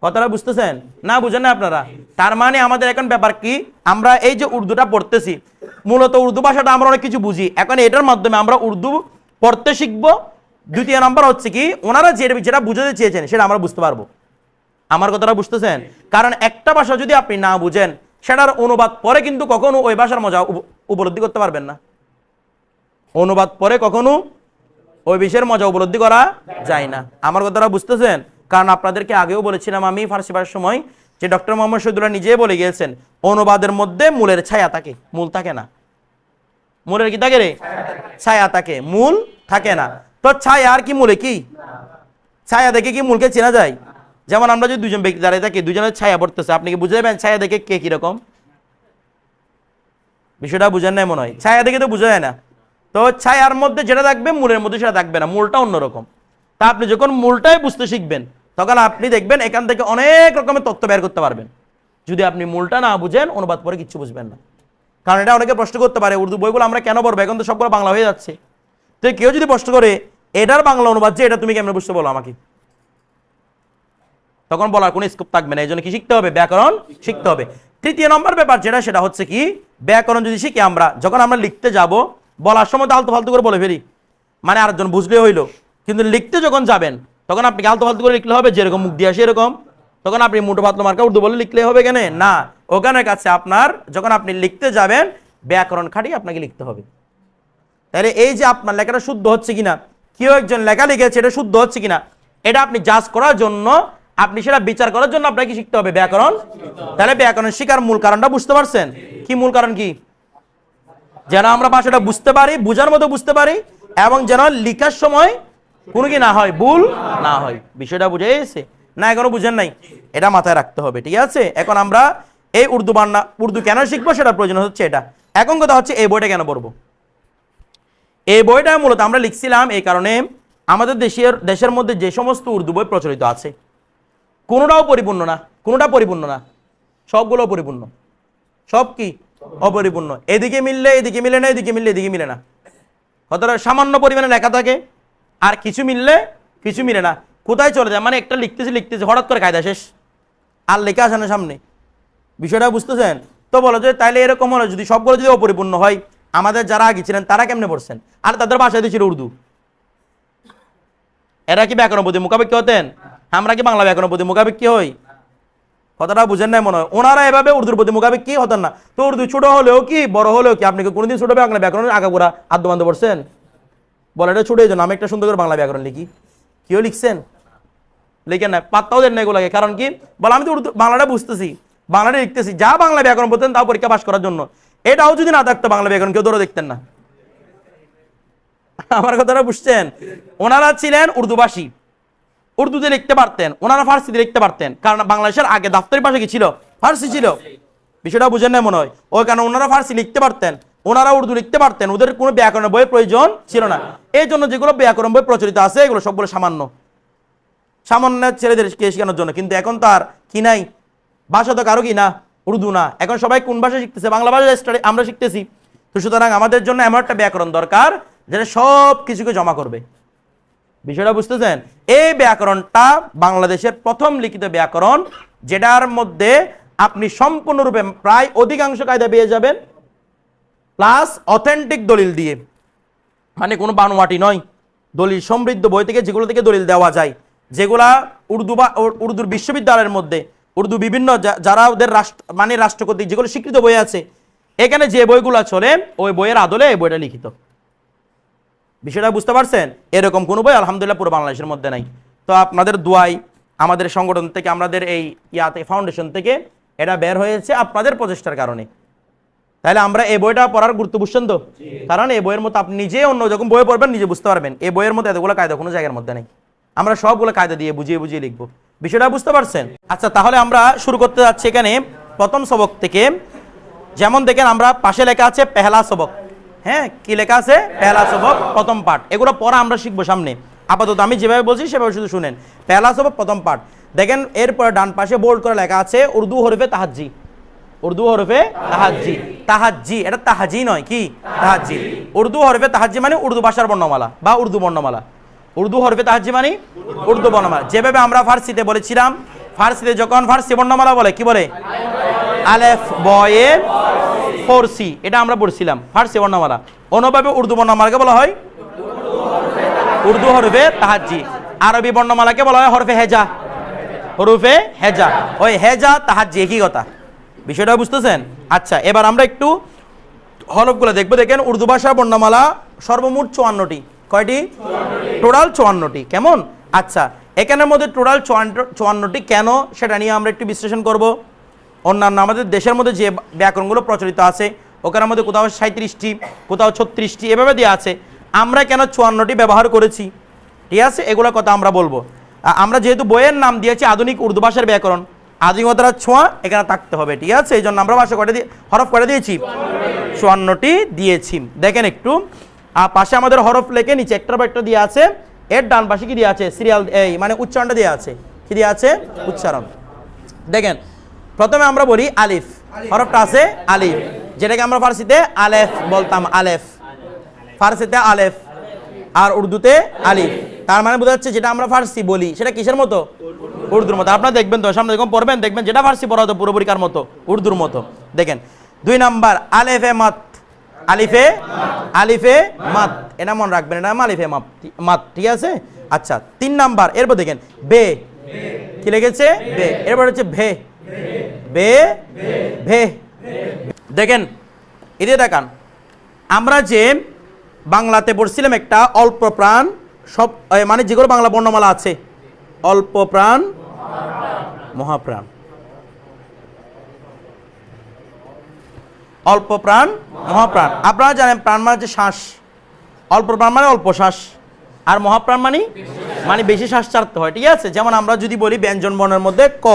কথাটা বুঝতেছেন না? বুঝেন না আপনারা? তার মানে আমাদের এখন ব্যাপার কি, আমরা এই যে উর্দুটা পড়তেছি, মূলত উর্দু ভাষাটা আমরা অনেক কিছু বুঝি, এখন এটার মাধ্যমে আমরা উর্দু পড়তে শিখবো। দ্বিতীয় নাম্বার হচ্ছে কি, ওনারা যেটা বুঝাতে চেয়েছেন সেটা আমরা বুঝতে পারবো। আমার কথাটা বুঝতেছেন? কারণ একটা ভাষা যদি আপনি না বুঝেন, সেটার অনুবাদ পরে কিন্তু কখনো ওই ভাষার মজা উপলব্ধি করতে পারবেন না। অনুবাদ পরে কখনো ওই বিষয়ের মজা উপলব্ধি করা যায় না। আমার কথাটা বুঝতেছেন? কারণ আপনাদেরকে আগেও বলেছিলাম আমি ফার্সি ভাষার সময় যে ডক্টর মোহাম্মদ শহীদুল্লাহ নিজেই বলে গিয়েছেন অনুবাদের মধ্যে মূলের ছায়া থাকে, মূল থাকে না। মূলের কি থাকে রে? ছায়া থাকে, মূল থাকে না। তো ছায়া আর কি মূলে কি? ছায়া দেখে কি মূলকে চেনা যায়? যেমন আমরা যদি দুজন ব্যক্তি দাঁড়িয়ে থাকি, দুজনের ছায়া পড়তেছে, আপনি কি বুঝে যাবেন ছায়া দেখে কে কিরকম? বিষয়টা বুঝেন নাই মনে হয়, ছায়া দেখে তো বোঝা যায় না। তো ছায়ার মধ্যে যেটা থাকবে মূলের মধ্যে সেটা থাকবে না, মূলটা অন্যরকম। তা আপনি যখন মূলটাই বুঝতে শিখবেন তখন আপনি দেখবেন এখান থেকে অনেক রকমের তথ্য বের করতে পারবেন। যদি আপনি মূলটা না বুঝেন অনুবাদ পরে কিচ্ছু বুঝবেন না। কারণ এটা অনেকে প্রশ্ন করতে পারে উর্দু বইগুলো আমরা কেন পড়বো, এখন তো সবগুলো বাংলা হয়ে যাচ্ছে। তো কেউ যদি প্রশ্ন করে এটার বাংলা অনুবাদ যে এটা তুমি কেমন বুঝতে বলো আমাকে, তখন বলার কোনো স্কোপ থাকবে না। এই জন্য কি শিখতে হবে? ব্যাকরণ শিখতে হবে। তৃতীয় নম্বর ব্যাপার যেটা, সেটা হচ্ছে কি ব্যাকরণ যদি শিখি আমরা, যখন আমরা লিখতে যাব বলার সময় তো আলতু ফালতু করে বলে ফেলি, মানে আরেকজন বুঝলে হইলো, কিন্তু লিখতে যখন যাবেন তখন আপনি আলতু ফালতু করে লিখলে হবে যেরকম মুখ দিয়ে আসে এরকম, তখন আপনি মুঠো পাতলো মার্কা উর্দু বলে লিখলে হবে কেন না, ওখানের কাছে আপনার যখন আপনি লিখতে যাবেন ব্যাকরণ খাটিয়ে আপনাকে লিখতে হবে। তাহলে এই যে আপনার লেখাটা শুদ্ধ হচ্ছে কিনা, কেউ একজন লেখা লিখেছে এটা শুদ্ধ হচ্ছে কিনা, এটা আপনি জাজ করার জন্য, আপনি সেটা বিচার করার জন্য আপনাকে শিখতে হবে ব্যাকরণ। তাহলে ব্যাকরণ শিখার মূল কারণটা বুঝতে পারছেন? কি মূল কারণ? কি? যেন আমরা ভাষাটা বুঝতে পারি, বুঝার মতো বুঝতে পারি, এবং যেন লিখার সময় কোনো কি না হয়, ভুল না হয়। বিষয়টা বুঝে গেছে না? এখনো বুঝেন নাই? এটা মাথায় রাখতে হবে, ঠিক আছে? এখন আমরা এই উর্দু কেন শিখবো সেটা প্রয়োজন হচ্ছে এটা। এখন কথা হচ্ছে এই বইটা কেন পড়বো। এই বইটা মূলত আমরা লিখছিলাম এই কারণে, আমাদের দেশের মধ্যে যে সমস্ত উর্দু বই প্রচলিত আছে কোনোটাও পরিপূর্ণ না, কোনোটা পরিপূর্ণ না, সবগুলো পরিপূর্ণ। সব কি? অপরিপূর্ণ। এদিকে মিললে এদিকে মিলে না, এদিকে মিললে এদিকে মিলে না। কতটা সামান্য পরিমাণে লেখা থাকে, আর কিছু মিললে কিছু মিলে না। কোথায় চলে যায়, মানে একটা লিখতেছি হঠাৎ করে কায়দা শেষ, আর লেখা আসে না সামনে। বিষয়টা বুঝতেছেন তো? বলো যে তাইলে এরকম হলো, যদি সবগুলো যদি অপরিপূর্ণ হয়, আমাদের যারা আগে ছিলেন তারা কেমনে পড়ছেন? আর তাদের ভাষায় ছিল উর্দু, এরা কি ব্যাকরণ প্রতি মোকাবেক্ষী হতেন? আমরা কি বাংলা ব্যাকরণ প্রতি মোকাবেক্ষী হই? কথাটা বুঝেন নাই মনে হয়। ওনারা এভাবে উর্দুর প্রতি মোকাবেক্ষী হতেন না। তো উর্দু ছোট হলেও কি বড় হলেও কি, আপনি কি কোনোদিন ছোট বাংলা ব্যাকরণের আগাগোড়া আদ্যবান্ধ পড়ছেন? বলে এটা ছোট, এই জন্য আমি একটা সুন্দর করে বাংলা ব্যাকরণ লিখি। কেউ লিখছেন? লিখেন না, পাত্তাও দেন না এগুলোকে। কারণ কি? বলে আমি তো উর্দু বাংলাটা বুঝতেছি, বাংলাটা লিখতেছি। যা বাংলা ব্যাকরণ পড়তেন তাও পরীক্ষা পাস করার জন্য, এটাও যদি না থাকতো বাংলা ব্যাকরণ কেউ ধরে দেখতেন না। আমার কথাটা বুঝছেন? ওনারা ছিলেন উর্দুভাষী, উর্দুতে লিখতে পারতেন, ওনারা ফার্সিতে লিখতে পারতেন। কারণ বাংলাদেশের আগে দাপ্তরিক ভাষা কি ছিল? ফার্সি ছিল। বিষয়টা বুঝেন না মনে হয়? ওই কারণে ওনারা ফার্সি লিখতে পারতেন, ওনারা উর্দু লিখতে পারতেন, ওদের কোনো ব্যাকরণ বইয়ের প্রয়োজন ছিল না। এই জন্য যেগুলো ব্যাকরণ বই প্রচলিত আছে এগুলো সবগুলো সামান্য ছেলেদের শেখানোর জন্য। কিন্তু এখন তো আর কি নাই, ভাষা তো কারো কি না, উর্দু না। এখন সবাই কোন ভাষা শিখতেছে? বাংলা ভাষা আমরা শিখতেছি। তো সুতরাং আমাদের জন্য এমন একটা ব্যাকরণ দরকার যেটা সব কিছুকে জমা করবে। বিষয়টা বুঝতেছেন? এই ব্যাকরণটা বাংলাদেশের প্রথম লিখিত ব্যাকরণ, যেটার মধ্যে আপনি সম্পূর্ণরূপে প্রায় অধিকাংশ কায়দা পেয়ে যাবেন, প্লাস অথেন্টিক দলিল দিয়ে, মানে কোনো বানোয়াটি নয়, দলিল সমৃদ্ধ বই থেকে, যেগুলো থেকে দলিল দেওয়া যায়, যেগুলা উর্দু বা উর্দুর বিশ্ববিদ্যালয়ের মধ্যে উর্দু বিভিন্ন যারা ওদের রাষ্ট্র কর্তৃক যেগুলো স্বীকৃত বই আছে, এখানে যে বইগুলো চলে ওই বইয়ের আদলে এই বইটা লিখিত। বিষয়টা বুঝতে পারছেন? এরকম কোনো বই আলহামদুলিল্লাহ পুরো বাংলাদেশের মধ্যে নাই। তো আপনাদের দোয়াই, আমাদের সংগঠন থেকে, আমাদের এই ফাউন্ডেশন থেকে এটা বের হয়েছে আপনাদের প্রচেষ্টার কারণে। তাহলে আমরা এই বইটা পড়ার গুরুত্ব বুঝছেন তো? কারণ এই বইয়ের মতো আপনি নিজে অন্য যখন বই পড়বেন নিজে বুঝতে পারবেন, এই বইয়ের মতো এতগুলো কায়দা কোনো জায়গার মধ্যে নেই। আমরা সবগুলো কায়দা দিয়ে বুঝিয়ে বুঝিয়ে লিখবো। বিষয়টা বুঝতে পারছেন? আচ্ছা, তাহলে আমরা শুরু করতে যাচ্ছি এখানে প্রথম সবক থেকে। যেমন দেখেন আমরা পাশে লেখা আছে পেহলা সবক। হ্যাঁ, কি লেখা আছে? পেহলা সবক প্রথম পাঠ। এগুলো পড়া আমরা শিখবো সামনে। আপাতত আমি যেভাবে বলছি সেভাবে শুধু শুনেন। পেহলা সবক প্রথম পাঠ। দেখেন এরপরে ডান পাশে বোল্ড করে লেখা আছে উর্দু হরফে তাহাজ্জি। উর্দু হরফে তাহাজ্জি। তাহাজ্জি, এটা তাহাজি নয়, কি? তাহাজ্জি। উর্দু হরফে তাহাজ্জি মানে উর্দু ভাষার বর্ণমালা বা উর্দু বর্ণমালা। উর্দু হরফে তাহাজ্জি মানে উর্দু বর্ণমালা। যেভাবে আমরা ফার্সিতে বলেছিলাম, ফার্সিতে যখন ফার্সি বর্ণমালা বলে কি বলে? আলেফ বয়ে ফরসি, এটা আমরা পড়ছিলাম ফার্সি বর্ণমালা। অন্যভাবে উর্দু বর্ণমালাকে বলা হয় উর্দু হরফে তাহাজ্জি। আরবি বর্ণমালাকে বলা হয় হরফে হেজা। হরফে হেজা, ওই হেজা তাহাজ্জি একই কথা। বিষয়টা বুঝতেছেন? আচ্ছা, এবার আমরা একটু হরফগুলো দেখবো। দেখেন উর্দু ভাষার বর্ণমালা সর্বমোট 54টি। কয়টি? টোটাল 54টি। কেমন? আচ্ছা, এখানের মধ্যে টোটাল 54টি কেন সেটা নিয়ে আমরা একটু বিশ্লেষণ করব। অন্যান্য আমাদের দেশের মধ্যে যে ব্যাকরণগুলো প্রচলিত আছে ওখানের মধ্যে কোথাও 37টি, কোথাও 36টি এভাবে দেওয়া আছে। আমরা কেন 54টি ব্যবহার করেছি, ঠিক আছে, এগুলোর কথা আমরা বলবো। আমরা যেহেতু বইয়ের নাম দিয়েছি আধুনিক উর্দু ভাষার ব্যাকরণ, আধুনিকতার ছোঁয়া এখানে থাকতে হবে, ঠিক আছে, এই জন্য আমরা ভাষা হরফ করে দিয়েছি 54টি দিয়েছি। দেখেন একটু পাশে আমাদের হরফ লেখে নিচে একটার পর একটা দিয়ে আছে, এর ডান পাশে কি দিয়ে আছে সিরিয়াল, এই মানে উচ্চারণটা দিয়ে আছে, কি দিয়ে আছে উচ্চারণ। দেখেন প্রথমে আমরা বলি আলিফ, হরফটা আছে আলিফ, যেটাকে আমরা ফার্সিতে আলেফ বলতাম, আলেফ ফার্সিতে আলেফ আর উর্দুতে আলিফ। তার মানে বোঝা যাচ্ছে যেটা আমরা ফার্সি বলি সেটা কিসের মতো, উর্দুর মতো। আপনারা দেখবেন তো সামনে যখন পড়বেন দেখবেন যেটা ফার্সি পড়া হতো পুরোপুরি কার মতো, উর্দুর মতো। দেখেন 2 নাম্বার আলেফে মাত, আলিফে আলিফে মাত, এটা মনে রাখবেন, এটা আলিফে মাত, ঠিক আছে। আচ্ছা 3 নাম্বার এরপর দেখেন বে, কি লিখেছে বে, এরপর হচ্ছে ভে, বে ভে। দেখেন এদিকে দেখান, আমরা যে বাংলাতে পড়ছিলাম একটা অল্প প্রাণ সব, মানে যেগুলো বাংলা বর্ণমালা আছে অল্প প্রাণ মহাপ্রাণ, অল্প প্রাণ মহাপ্রাণ। আপনারা জানেন প্রাণ মানে হচ্ছে শ্বাস, অল্প প্রাণ মানে অল্প শ্বাস, আর মহাপ্রাণ মানে বেশি শ্বাস ছাড়তে হয়, ঠিক আছে। যেমন আমরা যদি বলি ব্যঞ্জন বর্ণের মধ্যে ক,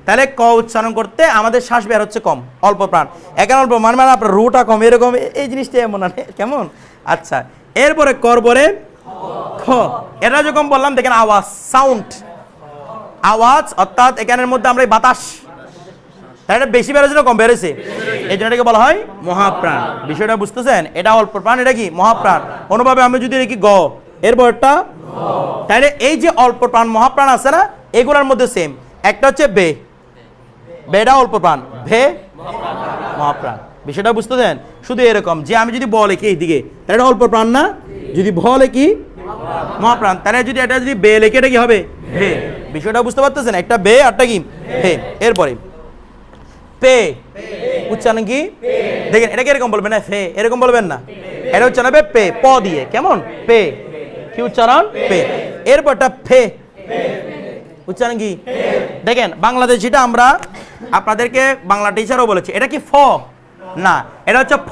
তাহলে ক উচ্চারণ করতে আমাদের শ্বাস বের হচ্ছে কম, অল্প প্রাণ। এখানে অল্প মানে আপনার রুটা কম, এরকম এই জিনিসটা এমন কেমন। আচ্ছা এরপরে কর পরে খ, এটা যখন বললাম দেখেন আওয়াজ, সাউন্ড, আওয়াজ, অর্থাৎ এখানের মধ্যে আমরা বাতাস, তাহলে বেশি বেরোচ্ছে না কম বেরোছে, এই জন্য এটাকে বলা হয় মহাপ্রাণ। বিষয়টা বুঝতেছেন, এটা অল্প প্রাণ, এটা কি মহাপ্রাণ। অনুভাবে আমি যদি দেখি গ এরপরটা, তাহলে এই যে অল্প প্রাণ মহাপ্রাণ আছে না, এগুলোর মধ্যে সেম, একটা হচ্ছে বে, বেটা অল্প প্রাণ, ভে মহাপ্রাণ। বিষয়টা বুঝতেছেন, শুধু এরকম যে আমি যদি বলে কি এইদিকে তাহলে এটা অল্প প্রাণ না, যদি ভলে কি মহাপ্রাণ, তাহলে যদি এটা যদি বে লেখে এটা কি হবে ভে। বিষয়টা বুঝতে পারতেছেন, একটা বে আরটা কি ভে। এরপরে পে উচ্চারণ কি দেখেন, এটাকে এরকম বলবেন না ফে, এরকম বলবেন না, এটা উচ্চারণ হবে পে, প দিয়ে, কেমন পে, কি উচ্চারণ পে। এরপরটা ফে উচ্চারণ কি দেখেন, বাংলাদেশ যেটা আমরা আপনাদেরকে বাংলা টিচারও বলেছি, এটা কি ফ না, এটা হচ্ছে ফ।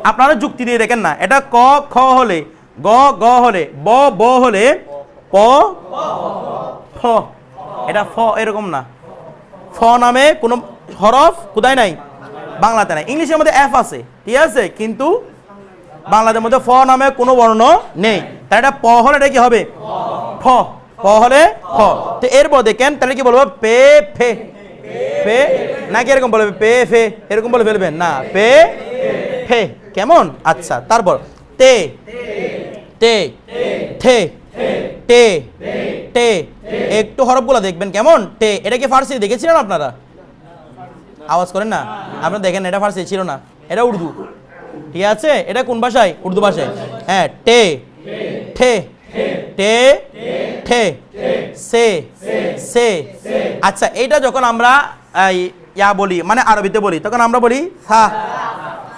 আপনারা যুক্তি দিয়ে দেখেন না, এটা ক খ হলে, গ গ হলে, ব ব হলে, প ফ, এটা ফ এরকম না। ফ নামে কোনো হরফ কোথায় নাই, বাংলাতে নাই। ইংলিশের মধ্যে এফ আছে, ঠিক আছে, কিন্তু বাংলাদেশের মধ্যে ফ নামে কোনো বর্ণ নেই। তাই এটা প হলে এটা কি হবে ফ, প হলে ফ। তো এরপর দেখেন তাহলে কি বলবো পে ফে, পে নাকি এরকম বলবে পে ফে, এরকম বলে ফেলবেন না, পে ফে, কেমন। আচ্ছা তারপর তে, তে থে, টে টে, একটু হরফগুলো দেখবেন কেমন, টে, এটা কি ফার্সি দেখেছিলেন আপনারা, আওয়াজ করেন না আপনারা, দেখেন এটা ফার্সি ছিল না, এটা উর্দু, ঠিক আছে। এটা কোন ভাষায়, উর্দু ভাষায়, হ্যাঁ। টে ঠে, টে ঠে, সে সে। আচ্ছা এইটা যখন আমরা ইয়া বলি মানে আরবিতে বলি তখন আমরা বলি সা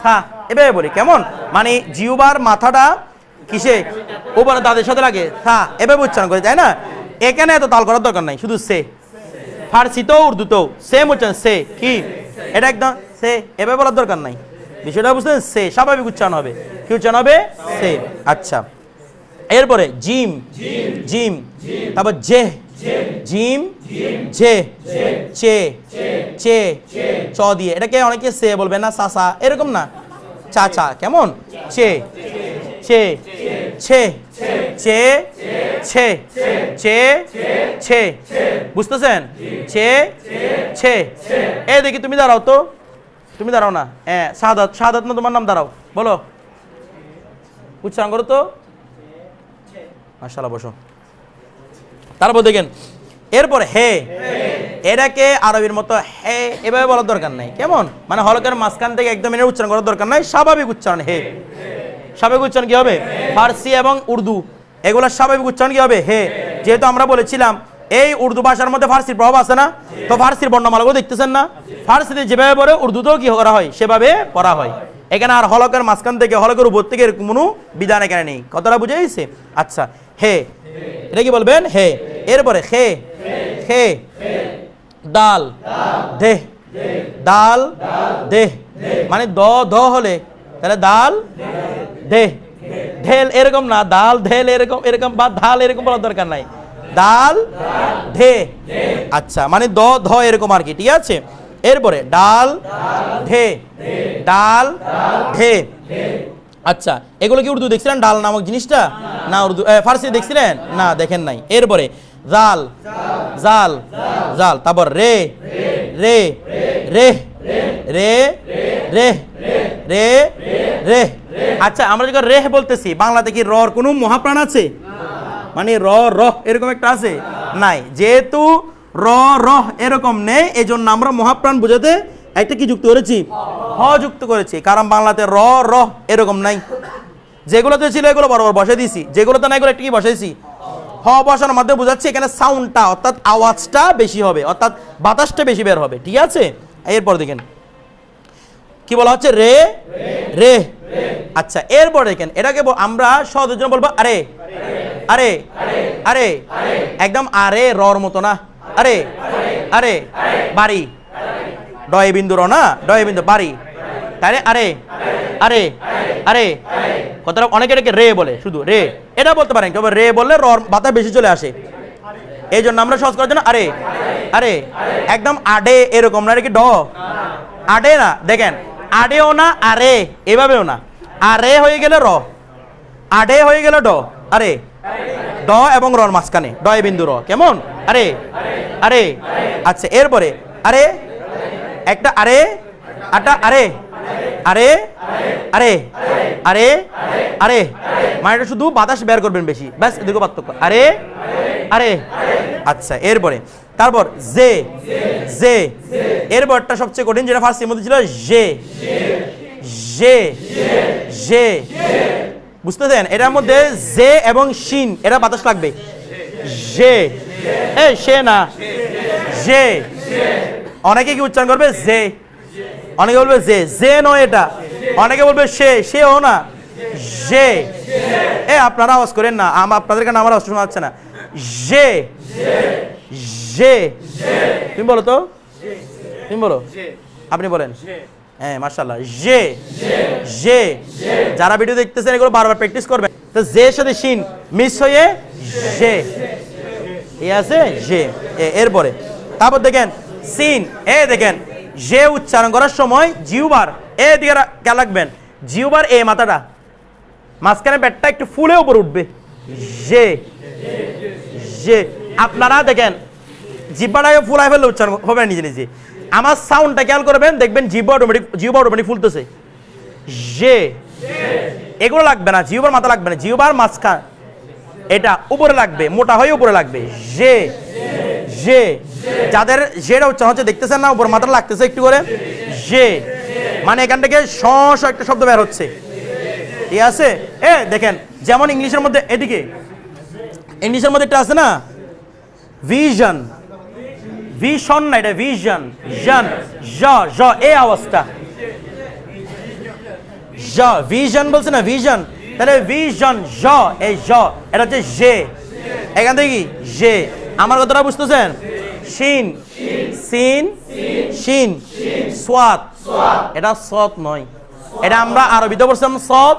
সা, এভাবে বলি, কেমন, মানে জিহ্বার মাথাটা কিসে উপরে দাঁতের সাথে লাগে, সা, এভাবে উচ্চারণ করে, তাই না। এখানে এত তাল করার দরকার নাই, শুধু সে, ফার্সিতেও উর্দুতেও সেম উচ্চারণ, সে কি, এটা একদম সে, এভাবে বলার দরকার নাই। বিষয়টা বুঝতে সে স্বাভাবিক উচ্চারণ হবে, কি উচ্চারণ হবে সে। আচ্ছা এরপরে জিম, জিম, তারপর জে, জিম জে, চে, চে চ দিয়ে, এটাকে অনেকে সে বলবে না, সাসা এরকম না, চাচা, কেমন, চে চে ছে, চে ছে, চে ছে, বুঝতেছেন, চে ছে। এই দেখি তুমি দাঁড়াও তো, তুমি দাঁড়াও না, হ্যাঁ শাহাদাত, শাহাদাত না তোমার নাম, দাঁড়াও বলো, উচ্চারণ করো তো, মাশাআল্লাহ, বসো। তারপর দেখেন এরপর হে, এটাকে আরবির মতো হে এভাবে বলার দরকার নাই, কেমন, মানে হলকের মাঝখান থেকে একদম এর উচ্চারণ করার দরকার নাই, স্বাভাবিক উচ্চারণ হে। স্বাভাবিক উচ্চারণ কি হবে, ফার্সি এবং উর্দু এগুলোর স্বাভাবিক উচ্চারণ কি হবে হে। যেহেতু আমরা বলেছিলাম এই উর্দু ভাষার মধ্যে ফার্সির প্রভাব আছে না, তো ফার্সির বর্ণমালাগুলো দেখতেছেন না, ফার্সিতে যেভাবে পড়ে উর্দুতেও কি করা হয় সেভাবে পড়া হয়। এখানে আর হলকের মাঝখান থেকে হলকের উপর থেকে এরকম কোনো বিধান এখানে নেই, কথাটা বুঝে গেছে। আচ্ছা হে, এটা কি বলবেন? হে। এরপরে খে, খে, দাল, দে, দাল, দে, মানে দ হলে তাহলে দাল, দে, ঢেল এরকম না, দাল ঢেল এরকম এরকম বা ধাল এরকম বলার দরকার নাই, দাল, ধে। আচ্ছা, মানে ধ এরকম আর কি, ঠিক আছে। এরপরে ডাল, ঢে, ডাল, ঢে। আচ্ছা, এগুলো কি উর্দু দেখছিলেন ডাল নামক জিনিসটা? না, উর্দু ফার্সি দেখছিলেন? না, দেখেন নাই। এরপরে জাল, জাল, জাল, তারপর রে, রে, রে, রে, রে, রে, রে। আচ্ছা, আমরা যখন রেহ বলতেছি বাংলাতে কি রর কোনো মহাপ্রাণ আছে? মানে র রহ এরকম একটা আছে? নাই। যেহেতু র রহ এরকম নেই, এই জন্য আমরা মহাপ্রাণ বোঝাতে একটা কি যুক্ত করেছি? হ যুক্ত করেছি। কারণ বাংলাতে র রহ এরকম নাই। যেগুলোতে ছিল এগুলো বরাবর বসে দিয়েছি, যেগুলোতে নাই এগুলো একটা কি বসাইছি? হ বসানোর মাধ্যমে বোঝাচ্ছি এখানে সাউন্ডটা অর্থাৎ আওয়াজটা বেশি হবে, অর্থাৎ বাতাসটা বেশি বের হবে, ঠিক আছে। এরপর দেখেন কি বলা হচ্ছে? রে, রে। আচ্ছা, এরপর দেখেন এটাকে আমরা সহজের জন্য বলবো আরে, আরে, আরে, একদম আরে রর মতো না, আরে, আরে, বাড়ি, ডয়ে বিন্দু র না, ডয়ে বিন্দু বাড়ি, তাহলে আরে, আরে, আরে। কথাটা অনেকে এটাকে রে বলে, শুধু রে, এটা বলতে পারেন, তবে রে বললে রর বাতা বেশি চলে আসে, এই জন্য আমরা সহজ করার জন্য আরে, আরে, একদম আডে এরকম না, এটা কি ড আডে না, দেখেন আডেও না আরে এভাবেও না, আরে হয়ে গেলে র, আডে হয়ে গেলে ড, আরে, ড এবং রর মাঝখানে ডয় বিন্দু র, কেমন? আরে, আরে। আচ্ছা, এরপরে আরে, একটা আরে, আটা আরে, আরে, আরে, আরে, আরে, মানে এটা শুধু বাতাস বের করবেন বেশি, ব্যাস এদিকে পার্থক্য, আরে, আরে। আচ্ছা, এরপরে তারপর জে, জে, এরপরটা সবচেয়ে কঠিন, যেটা ফার্স্টের মধ্যে ছিল জে, জে, জে, বুঝতেছেন? এটার মধ্যে জে এবং শিন এটা বাতাস লাগবে, জে, এই সে না, জে। অনেকে কি উচ্চারণ করবে? জে, অনেকে বলবে জে, জে নয় এটা, অনেকে বলবে সে, সেও না, জে। আপনারা আওয়াজ করেন না, আপনাদের কারণে আমার আওয়াজ শোনা যাচ্ছে না। জে, জে, তুমি বলো তো, তুমি বলো, আপনি বলেন। হ্যাঁ, মাশাআল্লাহ, জে, জে। যারা ভিডিও দেখতেছেন এগুলো বারবার প্র্যাকটিস করবেন। তো জে সাথে শিন মিস হয়ে জে, এই আছে জে। এরপরে তারপর দেখেন সিন, দেখেন জে উচ্চারণ করার সময় জিহ্বার দিকে খেয়াল রাখবেন, জিহ্বার মাথাটা মাঝখানে পেটটা একটু ফুলে উপরে উঠবে, জে, জে। আপনারা দেখেন জিহ্বাটাকে ফুলাই ফেললে উচ্চারণ হবে নিজে নিজে। আমার সাউন্ডটা খেয়াল করবেন, দেখবেন জিহ্বা অটোমেটিক ফুলতেছে, জে। এগুলো লাগবে না, জিহ্বার মাথা লাগবে না, জিহ্বার মাঝখান এটা উপরে লাগবে, মোটা হয়ে উপরে লাগবে, জে, জে। যাদের জেটা উচ্চারণ হচ্ছে দেখতেছেন না, উপর মাথা লাগতেছে একটু করে, জে, মানে এখান থেকে শ একটা শব্দ বের হচ্ছে, ঠিক আছে। দেখেন যেমন ইংলিশের মধ্যে এদিকে ইংলিশের মধ্যে একটা আছে না ভিশন, ভিশন না, এটা ভিশন, জন, জ, জ, এই আওয়াজটা জ, ভিশন বলছে না, ভিশন, তাহলে ভিশন, জ, এই জ, এটা হচ্ছে জে, এখান থেকে কি জে। আমার কথাটা বুঝতেছেন? শিন, সিন, শিন, সোয়াত, এটা সৎ নয়, এটা আমরা আরবিতে বলছিলাম সৎ,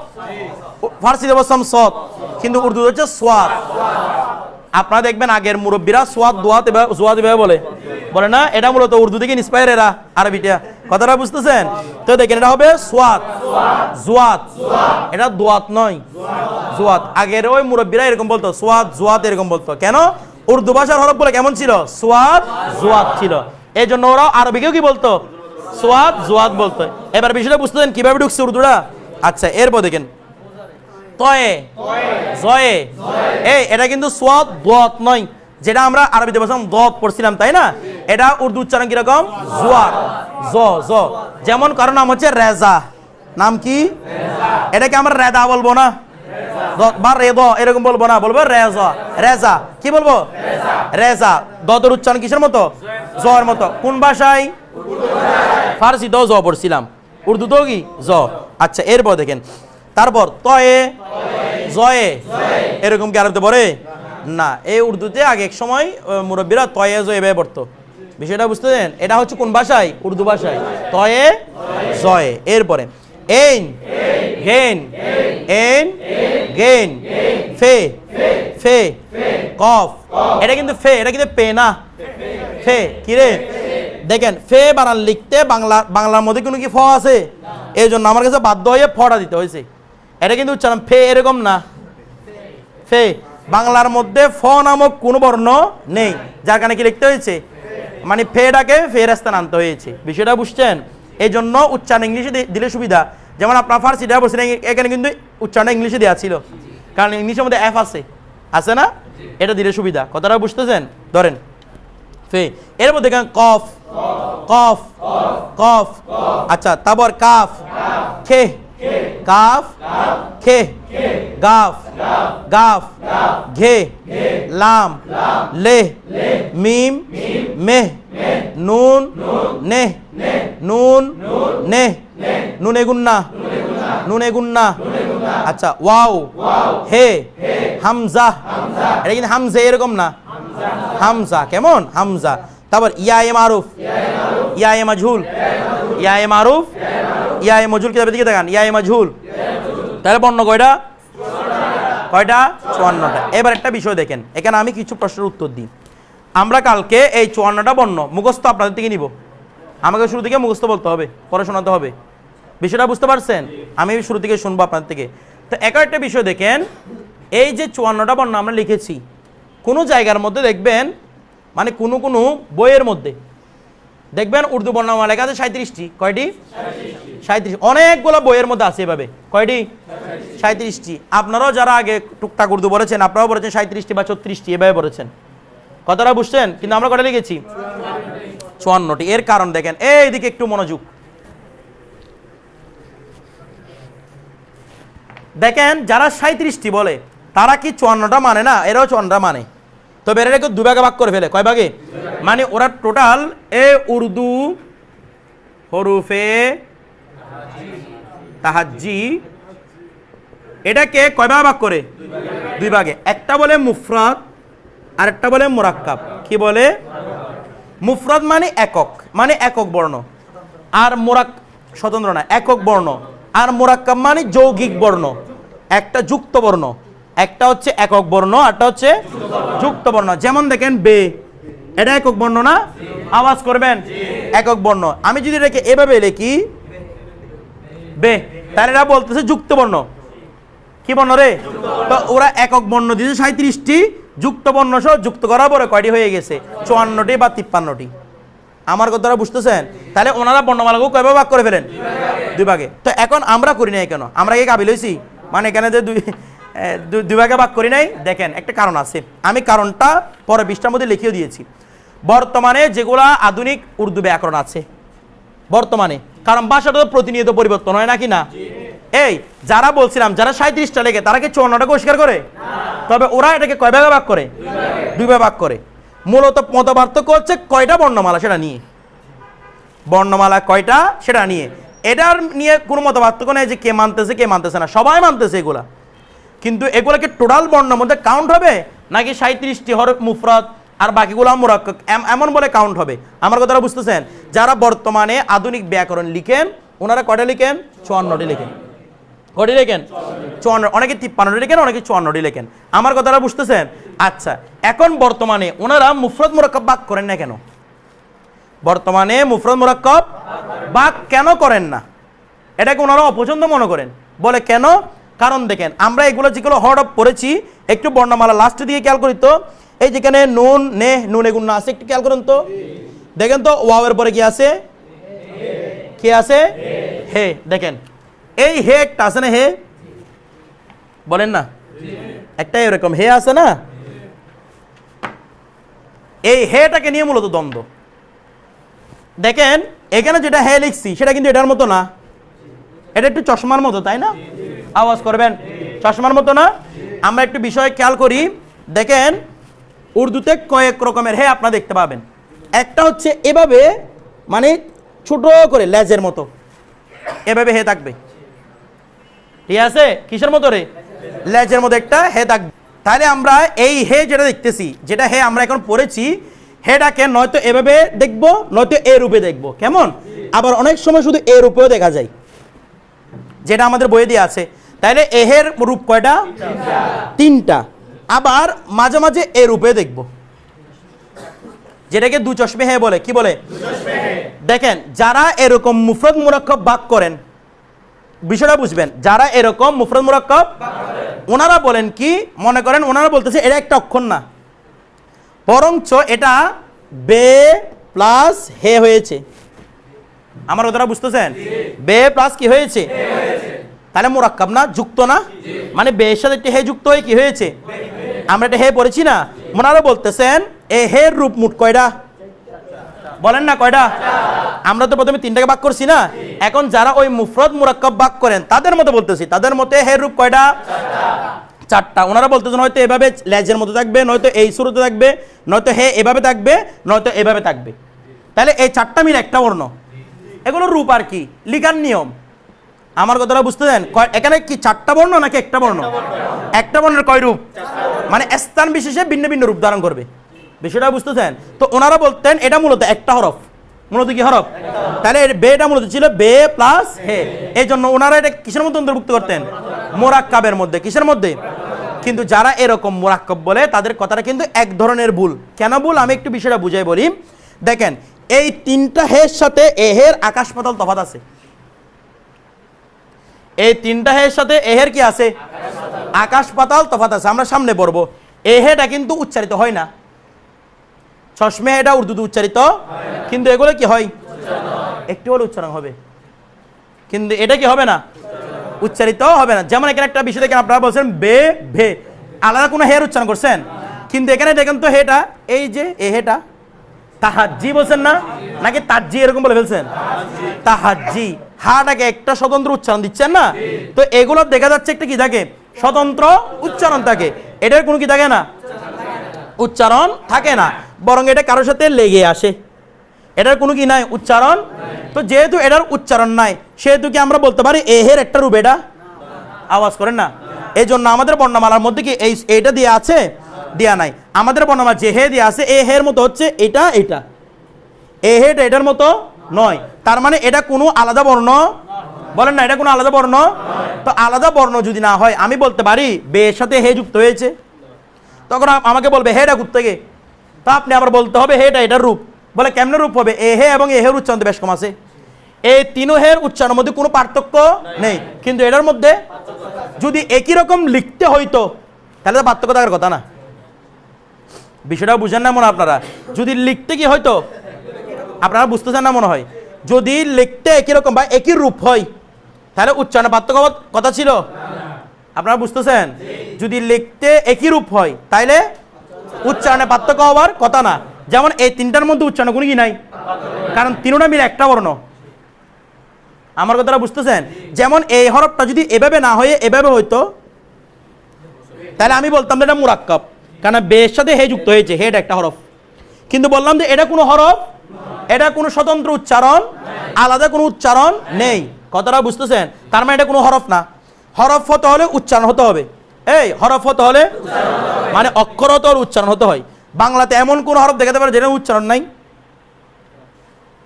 ফার্সিতে বলছিলাম সৎ, কিন্তু উর্দু হচ্ছে সোয়াত। আপনারা দেখবেন আগের মুরব্বীরা সোয়াত দোয়াত জোয়াত এভাবে বলে না, এটা মূলত উর্দু থেকে ইন্সপায়ার এরা আরবিটা, কথাটা বুঝতেছেন? তো দেখেন এটা হবে সোয়াত, জোয়াত, এটা দোয়াত নয়, জোয়াত। আগের ওই মুরব্বীরা এরকম বলতো, সোয়াত জোয়াত এরকম বলতো, কেন? উর্দু ভাষার হরফ বলে কেমন ছিল? সোয়াত জোয়াত ছিল, এই জন্য ওরা আরবিকেও কি বলতো? সোয়াত জোয়াত বলতো। এবার বিষয়টা বুঝতেছেন কিভাবে ঢুকছে উর্দুটা? আচ্ছা, এরপর দেখেন তয়ে, জয়ে, এটা কিন্তু সোয়াত দোয়াত নয়, যেটা আমরা আরবিতে বলছিলাম দত পড়ছিলাম, তাই না? এটা উর্দু উচ্চারণ কিরকম? জোয়াত, জ, জ। যেমন কারো নাম হচ্ছে রেজা, নাম কি? এটাকে আমরা রেদা বলবো না, বা রেদ এরকম বলবো না, বলবো রেজা, রেজা। কি বলবো? রেজা। দতের উচ্চারণ কিসের মতো? জর মতো। কোন ভাষায়? ফার্সি তো জ পড়ছিলাম, উর্দু তো কি জ। আচ্ছা, এরপর দেখেন তারপর তয়ে, জয়ে, এরকম কি আরবিতে পড়ে? না, এই উর্দুতে আগে এক সময় মুরব্বীরা তয়ে জয়ে এভাবে পড়তো। বিষয়টা বুঝতেছেন? এটা হচ্ছে কোন ভাষায়? উর্দু ভাষায়। তয়ে জয়ে। এরপরে এইন গেন, এন গেন, ফে ফে কফ। এটা কিন্তু ফে, এটা কিন্তু পে না, ফে কি রে? দেখেন ফে বানান লিখতে বাংলার মধ্যে কোনো কি ফ আছে? এই জন্য আমার কাছে বাধ্য হয়ে ফটা দিতে হয়েছে। এটা কিন্তু উচ্চারণ ফে এরকম না, ফে। বাংলার মধ্যে ফ নামক কোনো বর্ণ নেই, যার কারণে কি লিখতে হয়েছে? মানে ফেটাকে ফেরাস্তান আনতে হয়েছে। বিষয়টা বুঝছেন? এই জন্য উচ্চারণ ইংলিশে দিলে সুবিধা। যেমন আপনার ফার্সিটা বলছেন, এখানে কিন্তু উচ্চারণ ইংলিশে দেওয়া ছিল, কারণ ইংলিশের মধ্যে এফ আছে না? এটা দিলে সুবিধা। কথাটা বুঝতেছেন? ধরেন ফে, এর মধ্যে কফ কফ কফ। আচ্ছা, তারপর কাফ খে, কাফ খে, গাফ গাফ ঘে, লাম লে, মিম মেহ, নুন নে, নুন নে, নুনে গুন্না, নুনে গুন্না। আচ্ছা, ওয়াও হে, হামজা। এটা কিন্তু হামজা এরকম না, হামজা। কেমন? হামজা। তারপর ইয়া এ মারুফ, ইয়া এ মাজহুল, ইয়া এ মারুফ, ইয়া এ মজহুল। কিতাবের দিকে দেখান, ইয়া এ মাজহুল। তাহলে বর্ণ কয়টা? কয়টা? 54টা। এবার একটা বিষয় দেখেন, এখানে আমি কিছু প্রশ্নের উত্তর দিই। আমরা কালকে এই 54টা বর্ণ মুখস্থ আপনাদের থেকে নিব। আমাকে শুরু থেকে মুখস্থ বলতে হবে, পরে শোনাতে হবে। বিষয়টা বুঝতে পারছেন? আমি শুরু থেকে শুনবো আপনাদের থেকে। তো একটা বিষয় দেখেন, এই যে 54টা বর্ণ আমরা লিখেছি, কোনো জায়গার মধ্যে দেখবেন, মানে কোনো কোনো বইয়ের মধ্যে দেখবেন উর্দু বর্ণমালা লেখা আছে 37টি। কয়টি? 37। অনেকগুলো বইয়ের মধ্যে আছে এভাবে। কয়টি? 37টি। আপনারাও যারা আগে টুকটাক উর্দু পড়েছেন, আপনারাও পড়েছেন 37টি বা 36টি এভাবে পড়েছেন। কথাটা বুঝছেন? কিন্তু আমরা কয়টা লিখেছি? 54টি। এর কারণ দেখেন, এইদিকে একটু মনোযোগ দেখেন। যারা 37টি বলে তারা কি 54টা মানে না? এরাও 54টা মানে। তবে এরা একটু দুভাগে ভাগ করে ফেলে। কয় ভাগে? মানে ওরা টোটাল এ উর্দু হরুফে তাহাজ্জি এটাকে কয় ভাগে ভাগ করে? দুই ভাগে। একটা বলে মুফরাদ আর একটা বলে মুরাক্কাব। কি বলে? মুফরাদ মানে একক, মানে একক বর্ণ। আর স্বতন্ত্র না, একক বর্ণ। আর মুরাক্কাব মানে যৌগিক বর্ণ, একটা যুক্ত বর্ণ। একটা হচ্ছে একক বর্ণ, আরটা হচ্ছে যুক্ত বর্ণ। যেমন দেখেন বে, এটা একক বর্ণ না? আওয়াজ করবেন, একক বর্ণ। আমি যদি এটাকে এভাবে লিখি বে, তাহলে এটা বলতেছে যুক্ত বর্ণ। কি বর্ণ রে? তো ওরা একক বর্ণ দিয়েছে 37টি, যুক্ত বর্ণ সহ যুক্ত করার পরে কয়টি হয়ে গেছে? 54টি বা 53টি। আমার কথাটা বুঝতেছেন? তাহলে ওনারা বর্ণমালাকে কয়ভাবে ভাগ করে ফেলেন? দুই ভাগে। তো এখন আমরা করি নাই কেন? আমরা কি কাবিল হইছি? মানে এখানে যে দুই ভাগে ভাগ করি নাই, দেখেন একটা কারণ আছে। আমি কারণটা পরে 20টার মধ্যে লিখিয়ে দিয়েছি। বর্তমানে যেগুলা আধুনিক উর্দু ব্যাকরণ আছে বর্তমানে, কারণ ভাষাটা তো প্রতিনিয়ত পরিবর্তন হয় নাকি না? এই যারা বলছিলাম যারা 37টা লেগে, তারা কি 54টাকে অস্বীকার করে? তবে ওরা এটাকে কয় ভাগে ভাগ করে? দুই ভাগে ভাগ করে। মূলত মতপার্থক্য হচ্ছে কয়টা বর্ণমালা সেটা নিয়ে। বর্ণমালা কয়টা সেটা নিয়ে, এটার নিয়ে কোনো মতপার্থক্য নেই যে কে মানতেছে কে মানতেছে না, সবাই মানতেছে এগুলা। কিন্তু এগুলাকে টোটাল বর্ণের মধ্যে কাউন্ট হবে নাকি 37টি হরফ মুফরাদ আর বাকিগুলো মুরাক্কাব এমন বলে কাউন্ট হবে? আমার কথাটা বুঝতেছেন? যারা বর্তমানে আধুনিক ব্যাকরণ লিখেন ওনারা কয়টা লিখেন? 54টি লিখেন। কয়টি লিখেন? 54। অনেকে 53টি লিখেন, অনেকে 54টি লিখেন। আমার কথাটা বুঝতেছেন? আচ্ছা, এখন বর্তমানে ওনারা মুফরাদ মুরাক্কাব ভাগ করেন না কেন? বর্তমানে মুফরাদ মুরাক্কাব ভাগ কেন করেন না? এটাকে ওনারা অপছন্দ মনে করেন। বলে কেন? কারণ দেখেন, আমরা এগুলো যেগুলো হরফ পড়েছি, একটু বর্ণমালা লাস্টে দিয়ে খেয়াল করি তো। এই যেখানে নুন নে, নুনে গুন্না আছে, একটু খেয়াল করুন তো। দেখেন তো ওয়াওয়ের পরে কি আছে? কি আছে? হে। দেখেন এই হে একটা আছে না? হে বলেন না? একটা এরকম হে আছে না? এই হেটাকে নিয়ে মূলত দ্বন্দ্ব। দেখেন এখানে যেটা হে লিখছি সেটা কিন্তু এটার মতো না, এটা একটু চশমার মতো, তাই না? আওয়াজ করবেন, চশমার মতো না? আমরা একটু বিষয় খেয়াল করি। দেখেন উর্দুতে কয়েক রকমের হে আপনারা দেখতে পাবেন। একটা হচ্ছে এভাবে, মানে ছোট করে লেজের মতো এভাবে হে থাকবে। ঠিক আছে? কিসের মতো রে? লেজের মতো একটা হে থাকবে। তাহলে আমরা এই হে যেটা দেখতেছি, যেটা হে আমরা এখন পড়েছি, হেটাকে নয়তো এভাবে দেখব, নয়তো এ রূপে দেখব। কেমন? আবার অনেক সময় শুধু এ রূপেও দেখা যায়, যেটা আমাদের বইয়ে দিয়ে আছে। তাহলে এহের রূপ কয়টা? তিনটা। আবার মাঝে মাঝে এ রূপে দেখব, যেটাকে দু চশমে হে বলে। কি বলে? দেখেন, যারা এরকম মুফরদ মুরাক্কাব বাক করেন, বিষয়টা বুঝবেন, যারা এরকম মুফরদ মুরাক্কাব ওনারা বলেন কি, মনে করেন ওনারা বলতেছে এটা একটা অক্ষর না, বরঞ্চ এটা বে প্লাস হে হয়েছে। আমার কথাটা বুঝতেছেন? বে প্লাস কি হয়েছে? তাহলে মুরাক্কাব না, যুক্ত না, মানে বে এর সাথে একটা হে যুক্ত হয়ে কি হয়েছে? আমরা একটা হে পড়েছি না, ওনারা বলতেছেন এ হের রূপ মোট কয়টা? বলেন না কয়টা? আমরা তো প্রথমে তিনটাকে ভাগ করছি না, এখন যারা ওই মুফরদ মুরাক্কাব ভাগ করেন তাদের মতো বলতেছি, তাদের মতে হের রূপ কয়টা? চারটা। ওনারা বলতেছেন হয়তো এভাবে লেজের মতো থাকবে, নয়তো এই শুরুতে থাকবে, নয়তো হে এভাবে থাকবে, নয়তো এভাবে থাকবে। তাহলে এই চারটা মিলে একটা বর্ণ, এগুলো রূপ আর কি, লিখার নিয়ম। আমার কথাটা বুঝতেছেন? এখানে কি চারটা বর্ণ নাকি একটা বর্ণ? একটা বর্ণের কয় রূপ? মানে স্থান বিশেষে ভিন্ন ভিন্ন রূপ ধারণ করবে। বিষয়টা বুঝতেছেন? তো ওনারা বলতেন এটা মূলত একটা হরফ। মূলত কি হরফ? তাহলে বেটা মূলত ছিল বে প্লাস হে, এই জন্য ওনারা এটা কিসের মধ্যে অন্তর্ভুক্ত করতেন? মুরাক্কাবের মধ্যে। কিসের মধ্যে? কিন্তু যারা এরকম মুরাক্কাব বলে তাদের কথাটা কিন্তু এক ধরনের ভুল। কেন ভুল? আমি একটু বিষয়টা বুঝাই বলি। দেখেন, এই তিনটা হের সাথে এহের আকাশ পাতাল তফাৎ আছে। এই তিনটা হের সাথে এহের কি আছে? আকাশ পাতাল তফাৎ আছে। আমরা সামনে পড়বো। এহেটা কিন্তু উচ্চারিত হয় না, চশমে এটা উর্দুতে উচ্চারিত, কিন্তু এগুলো কি হয়? একটু হলে উচ্চারণ হবে, কিন্তু এটা কি হবে না? উচ্চারিত হবে না। যেমন এখানে একটা বিষয় দেখেন, আপনারা বলছেন বে ভে, আলাদা কোনো হের উচ্চারণ করছেন, কিন্তু এখানে দেখেন তো হেটা, এই যে এ হেটা তাহাজ্জি বলছেন না, নাকি তাজ্জি এরকম বলে ফেলছেন? তাহাজ্জি, হাটাকে একটা স্বতন্ত্র উচ্চারণ দিচ্ছেন না, তো এগুলো দেখা যাচ্ছে একটা কি থাকে? স্বতন্ত্র উচ্চারণ থাকে। এটার কোনো কি থাকে না? উচ্চারণ থাকে না, বরং এটা কারোর সাথে লেগে আসে, এটার কোনো কি নাই? উচ্চারণ। তো যেহেতু এটার উচ্চারণ নাই, সেহেতু কি আমরা বলতে পারি এহের একটা রূপ এটা? আওয়াজ করেন না। এই জন্য আমাদের বর্ণমালার মধ্যে কি এইটা দিয়ে আছে? দেয়া নাই। আমাদের বর্ণমালা যে হে দিয়ে আছে, এ হের মতো হচ্ছে এটা, এটা এ হেটা এটার মতো নয়। তার মানে এটা কোনো আলাদা বর্ণ, বলেন না, এটা কোনো আলাদা বর্ণ। তো আলাদা বর্ণ যদি না হয়, আমি বলতে পারি বে এর সাথে হে যুক্ত হয়েছে, তখন আমাকে বলবে হেটা কোথা থেকে? তা আপনি আবার বলতে হবে হেটা এটার রূপ। বলে কেমনে রূপ হবে? এ হে এবং এ হের উচ্চারণ বেশ কম আছে। এই তিনো হের উচ্চারণের মধ্যে কোনো পার্থক্য নেই, কিন্তু এটার মধ্যে যদি একই রকম লিখতে হইতো তাহলে তো পার্থক্য থাকার কথা না। বিষয়টা বুঝেন না মনে আপনারা? যদি লিখতে কি হয়তো, আপনারা বুঝতেছেন না মনে হয়। যদি লিখতে একই রকম বা একই রূপ হয় তাহলে উচ্চারণে পার্থক্য কথা ছিল। আপনারা বুঝতেছেন? যদি লিখতে একই রূপ হয় তাইলে উচ্চারণে পার্থক্য হওয়ার কথা না। যেমন এই তিনটার মধ্যে উচ্চারণ কোনো কি নাই, কারণ তিনটা মিলে একটা বর্ণ। আমার কথাটা বুঝতেছেন? যেমন এই হরফটা যদি এভাবে না হয়ে এভাবে হইতো, তাহলে আমি বলতাম এটা মুরাক্কাব, কারণ বের সাথে হে যুক্ত হয়েছে, হেড একটা হরফ। কিন্তু বললাম যে এটা কোনো হরফ, এটা কোনো স্বতন্ত্র উচ্চারণ, আলাদা কোনো উচ্চারণ নেই। কথাটা বুঝতেছেন? তার মানে এটা কোনো হরফ না। হরফ হতে হলে উচ্চারণ হতে হবে। এই হরফ হতে হলে মানে অক্ষর হতে হলে উচ্চারণ হতে হয়। বাংলাতে এমন কোন হরফ দেখাতে পারে যেটা উচ্চারণ নাই?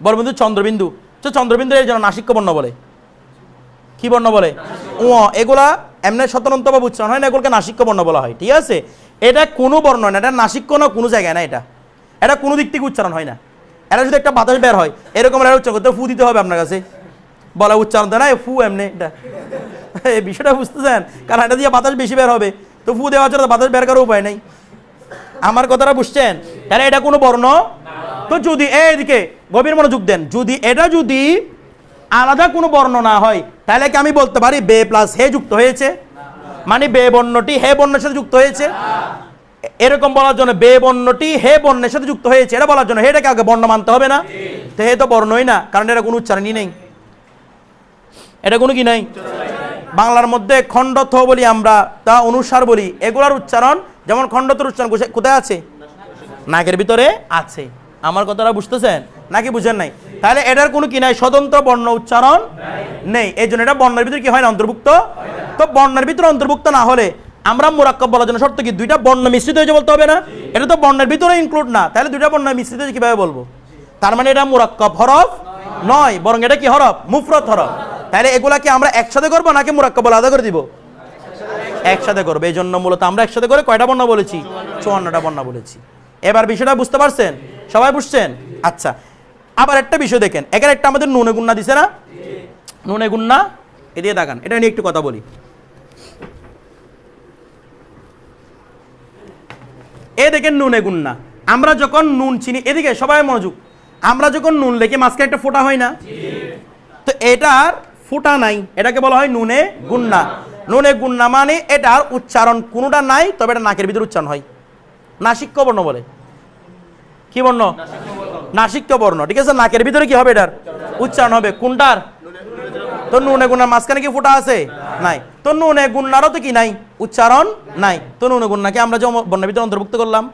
বল বন্ধু, চন্দ্রবিন্দু। তো চন্দ্রবিন্দু এর জন্য নাসিক্য বর্ণ বলে। কি বর্ণ বলে? ও, এগুলা এমনি স্বতন্ত্রভাবে উচ্চারণ হয় না, এগুলোকে নাসিক্য বর্ণ বলা হয়। ঠিক আছে? এটা কোনো বর্ণ না, এটা নাসিক্য না, কোনো জায়গায় না, এটা কোনো দিক থেকে উচ্চারণ হয় না। এটা যদি একটা বাতাস বের হয় এরকম উচ্চারণ করতে ফু দিতে হবে আপনার কাছে, বলা উচ্চারণ তো না, ফু এমনি। এটা এই বিষয়টা বুঝতেছেন? কারণ এটা দিয়ে বাতাস বেশি বের হবে, তো ফু দেওয়া ছাড়া বাতাস বের করার উপায় নেই। আমার কথাটা বুঝছেন? তাহলে এটা কোনো বর্ণ। তো যদি এইদিকে গভীর মনোযোগ দেন, যদি এটা যদি আলাদা কোনো বর্ণ না হয় তাহলে কি আমি বলতে পারি বে প্লাস হে যুক্ত হয়েছে? মানে বে বর্ণটি হে বর্ণের সাথে যুক্ত হয়েছে, এরকম বলার জন্য বে বর্ণটি হে বর্ণের সাথে যুক্ত হয়েছে এটা বলার জন্য হেটাকে আগে বর্ণ মানতে হবে না? তো হে তো বর্ণই না, কারণ এটা কোনো উচ্চারণই নেই, এটা কোনো কি নাই। বাংলার মধ্যে খণ্ডথ বলি আমরা, তা অনুসার বলি, এগুলার উচ্চারণ যেমন খণ্ডথর উচ্চারণ কোথায় আছে? নাকের ভিতরে আছে। আমার কথাটা বুঝতেছেন নাকি বুঝেন নাই? তাহলে এটার কোনো কি নাই? স্বতন্ত্র বর্ণ উচ্চারণ নেই, এই জন্য এটা বর্ণের ভিতরে কি হয় না? অন্তর্ভুক্ত। তো বর্ণের ভিতরে অন্তর্ভুক্ত না হলে আমরা মুরাক্কাব বলার জন্য শর্ত কি দুইটা বর্ণ মিশ্রিত হয়েছে বলতে হবে না? এটা তো বর্ণের ভিতরে ইনক্লুড না, তাহলে দুইটা বর্ণ মিশ্রিত হয়েছে কিভাবে বলবো? তার মানে এটা মুরাক্কাব হরফ নয়, বরং এটা কি হরফ? মুফরদ হরফ। তাহলে এগুলা কি আমরা একসাথে করবো নাকি মুরাক্কাব আলাদা করে দিব? একসাথে করবো। এই জন্য মূলত আমরা একসাথে করে কয়টা বর্ণ বলেছি? 54টা বর্ণ বলেছি। এবার বিষয়টা বুঝতে পারছেন? সবাই বুঝছেন? আচ্ছা, আবার একটা বিষয় দেখেন, এখানে একটা আমাদের নুনে গুন্না দিছে না? নুনে গুন্না এদিকে দেখান, এটা নিয়ে একটু কথা বলি। এ দেখেন নুনে গুন্না, আমরা যখন নুন চিনি, এদিকে সবাই মনোযোগ, আমরা যখন নুন লেখে মাঝখানে একটা ফোঁটা হয় না? তো এটার ফোঁটা নাই, এটাকে বলা হয় নুনে গুন্না। নুনে গুন্না মানে এটার উচ্চারণ কোনোটা নাই, তবে এটা নাকের ভিতরে উচ্চারণ হয়। নাসিক্য বর্ণ বলে। কি বর্ণ? নাসিক্য বর্ণ, ঠিক আছে? নাকের ভিতরে কি হবে? এটার উচ্চারণ হবে। কোনটার? তো নুনে গুন্নার মাঝখানে কি ফোঁটা আছে? নাই। তো নুনে গুন্নারও তো কি নাই? উচ্চারণ নাই। তো নুনে গুন্নাকে আমরা যে বর্ণের ভিতরে অন্তর্ভুক্ত করলাম,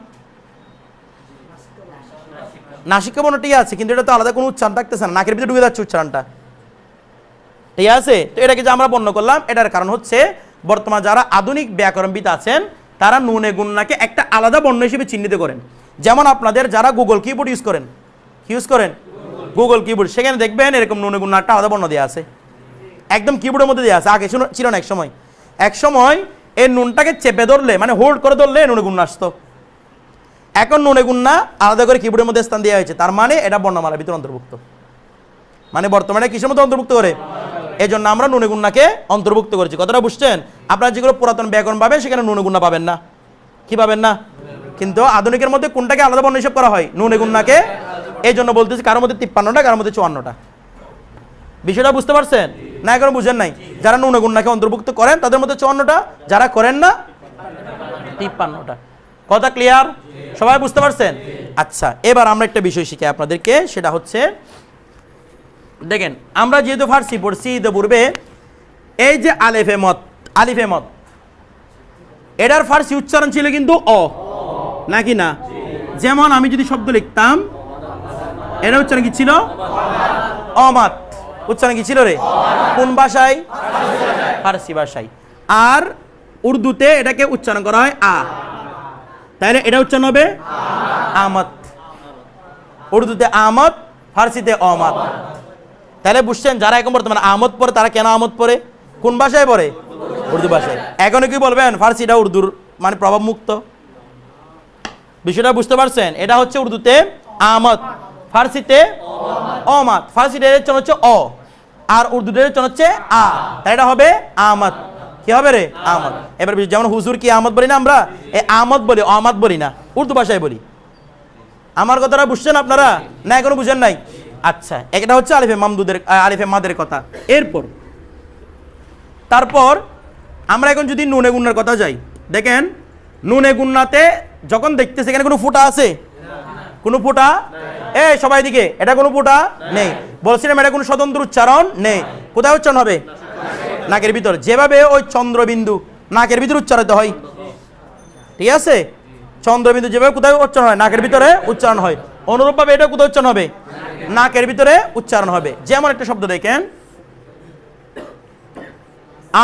নাসিক্য বর্ণটি আছে, কিন্তু এটা তো আলাদা কোনো উচ্চারণ থাকতেছে না, নাকের ভিতরে ঢুকে যাচ্ছে উচ্চারণটা, ঠিক আছে? তো এটাকে যে আমরা বর্ণ করলাম, এটার কারণ হচ্ছে বর্তমান যারা আধুনিক ব্যাকরণবিদ আছেন তারা নুনে গুন্নাকে একটা আলাদা বর্ণ হিসেবে চিহ্নিত করেন। যেমন আপনাদের যারা গুগল কিবোর্ড ইউজ করেন, কি ইউজ করেন? গুগল কিবোর্ড, সেখানে দেখবেন এরকম নুনে গুন্না একটা আলাদা বর্ণ দেওয়া আছে, একদম কিবোর্ডের মধ্যে দেওয়া আছে। আগে ছিল না, এক সময় এই নুনটাকে চেপে ধরলে, মানে হোল্ড করে ধরলে নুনে গুন্না আসতো। এখন নুনে গুন্না আলাদা করে কিবোর্ডের মধ্যে স্থান দেওয়া হয়েছে, তার মানে এটা বর্ণমালার ভিতরে অন্তর্ভুক্ত, মানে বর্তমানে কিসের মধ্যে অন্তর্ভুক্ত করে? এই জন্য আমরা নুনে গুন্নাকে অন্তর্ভুক্ত করেছি। কথাটা বুঝছেন? আপনারা যেগুলো পুরাতন ব্যাকরণ পাবেন সেখানে নুনে গুন্না পাবেন না। কি পাবেন না? কিন্তু আধুনিকের মধ্যে কোনটাকে আলাদা বর্ণ হিসেব করা হয়? নুনে গুন্নাকে। এই জন্য বলতেছি কারোর মধ্যে 53টা, কারোর মধ্যে 54টা। বিষয়টা বুঝতে পারছেন না? এখন বুঝেন নাই? যারা নুনে গুন্নাকে অন্তর্ভুক্ত করেন তাদের মধ্যে 54টা, যারা করেন না 53টা। কথা ক্লিয়ার? সবাই বুঝতে পারছেন? আচ্ছা, এবার আমরা একটা বিষয় শিখাই আপনাদেরকে, সেটা হচ্ছে দেখেন, আমরা যেহেতু ফার্সি পড়ছি পূর্বে, এই যে আলিফে মত, আলিফে মত, এটার ফার্সি উচ্চারণ ছিল কিন্তু অ, নাকি না? যেমন আমি যদি শব্দ লিখতাম, এটা উচ্চারণ কি ছিল? অমাত। উচ্চারণ কি ছিল রে? কোন ভাষায়? ফার্সি ভাষায়। আর উর্দুতে এটাকে উচ্চারণ করা হয় আ, তাহলে এটা উচ্চারণ হবে আমত। উর্দুতে আমত, ফার্সিতে অমাত। তাহলে বুঝছেন যারা এখন বর্তমানে আমদ পড়ে তারা কেন আমদ পড়ে? কোন ভাষায় পড়ে? উর্দু ভাষায়। এখন কি বলবেন ফার্সিটা উর্দুর মানে প্রভাব মুক্ত? বিষয়টা বুঝতে পারছেন? এটা হচ্ছে উর্দুতে আমদ, ফার্সিতে অমাত। ফার্সিতে উচ্চারণ হচ্ছে অ, আর উর্দুতে উচ্চারণ হচ্ছে আ, তাই এটা হবে আমদ। কি হবে রে? আমদ। এবার যেমন হুজুর কি আমদ বলি না আমরা, এই আমদ বলি, অমাত বলি না, উর্দু ভাষায় বলি। আমার কথাটা বুঝছেন আপনারা না? এখনো বুঝেন নাই? আচ্ছা, এটা হচ্ছে আলিফে মামদুদের, আলিফে মাদের কথা। তারপর আমরা এখন যদি নুনে গুন্নার কথা যাই, দেখেন নুনে গুন্নাতে যখন দেখতেছে এখানে কোনো ফোঁটা আছে? কোনো ফোঁটা? এই সবাই দিকে, এটা কোনো ফোঁটা নেই। বলছিলাম এটা কোনো স্বতন্ত্র উচ্চারণ নেই। কোথায় উচ্চারণ হবে? নাকের ভিতর। যেভাবে ওই চন্দ্রবিন্দু নাকের ভিতরে উচ্চারিত হয়, ঠিক আছে? চন্দ্রবিন্দু যেভাবে কোথায় উচ্চারণ হয়? নাকের ভিতরে উচ্চারণ হয়। অনুরূপভাবে এটা কোথায় উচ্চারণ হবে? নাকের ভিতরে উচ্চারণ হবে। যেমন একটা শব্দ দেখেন,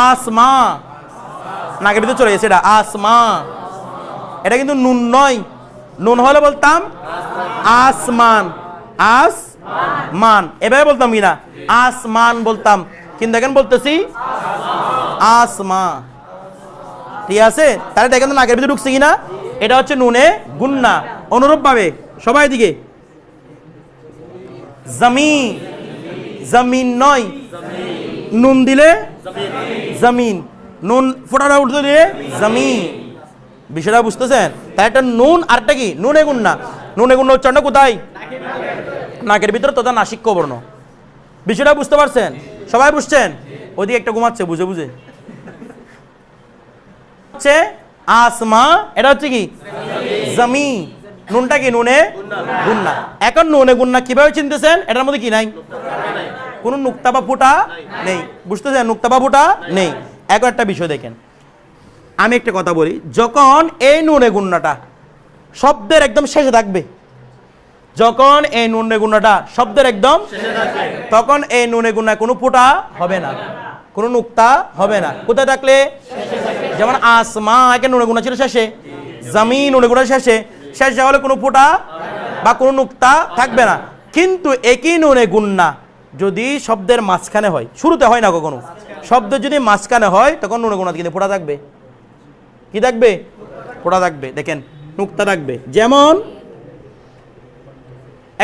আসমা, নাকের ভিতরে চলে গেছে, এটা আসমা। এটা কিন্তু নুন নয়, নুন হলে বলতাম আসমান, আসমান, এভাবে বলতাম কিনা? আসমান বলতাম, কিন্তু দেখেন বলতেছি আসমা, ঠিক আছে? তাহলে দেখেন তো নাকের ভিতরে ঢুকছে কিনা? এটা হচ্ছে নুনে গুন্না। অনুরূপভাবে সবাই দিকে, জমিন, জমিন নয়, নুন দিলে জমিন, নুন ফোটাটা উঠতে দিলে জমিন। বিষয়টা বুঝতেছেন? তাই একটা নুন আরটা কি? নুনে গুন্না। নুনে গুন্না উচ্চারণটা কোথায়? নাকের ভিতরে, তথা নাসিক্য বর্ণ। বিষয়টা বুঝতে পারছেন? সবাই বুঝছেন? ওইদিকে একটা ঘুমাচ্ছে বুঝে বুঝে। হচ্ছে আসমা, এটা হচ্ছে কি? জমি। নুনটা কি? নুনে গুন্না। এখন নুনে গুন্না কিভাবে চিনতেছেন? এটার মধ্যে কি নাই? কোন নুক্তা বা ফুটা নেই। বুঝতেছেন? নুক্তা বা ফুটা নেই। এখন একটা বিষয় দেখেন, আমি একটা কথা বলি, যখন এই নুনে গুন্নাটা শব্দের একদম শেষে থাকবে, যখন এই নুনে গুন্নাটা শব্দের একদম তখন এই নুনে গুন্নায় কোনো ফুটা হবে না, কোনো নুক্তা হবে না। কোথায় থাকলে? যেমন আসমা একে নুনে গুণা ছিল শেষে, জামিন নুনে গুণা শেষে, শেষে হলে কোনো ফোঁটা বা কোনো নুক্তা থাকবে না। কিন্তু একই নুনে গুন্না যদি শব্দের মাঝখানে হয়, শুরুতে হয় না কখনো, শব্দ যদি মাঝখানে হয় তখন নুনে গুণা কিন্তু ফোঁটা থাকবে। কি থাকবে? ফোঁটা থাকবে। দেখেন নুক্তা থাকবে। যেমন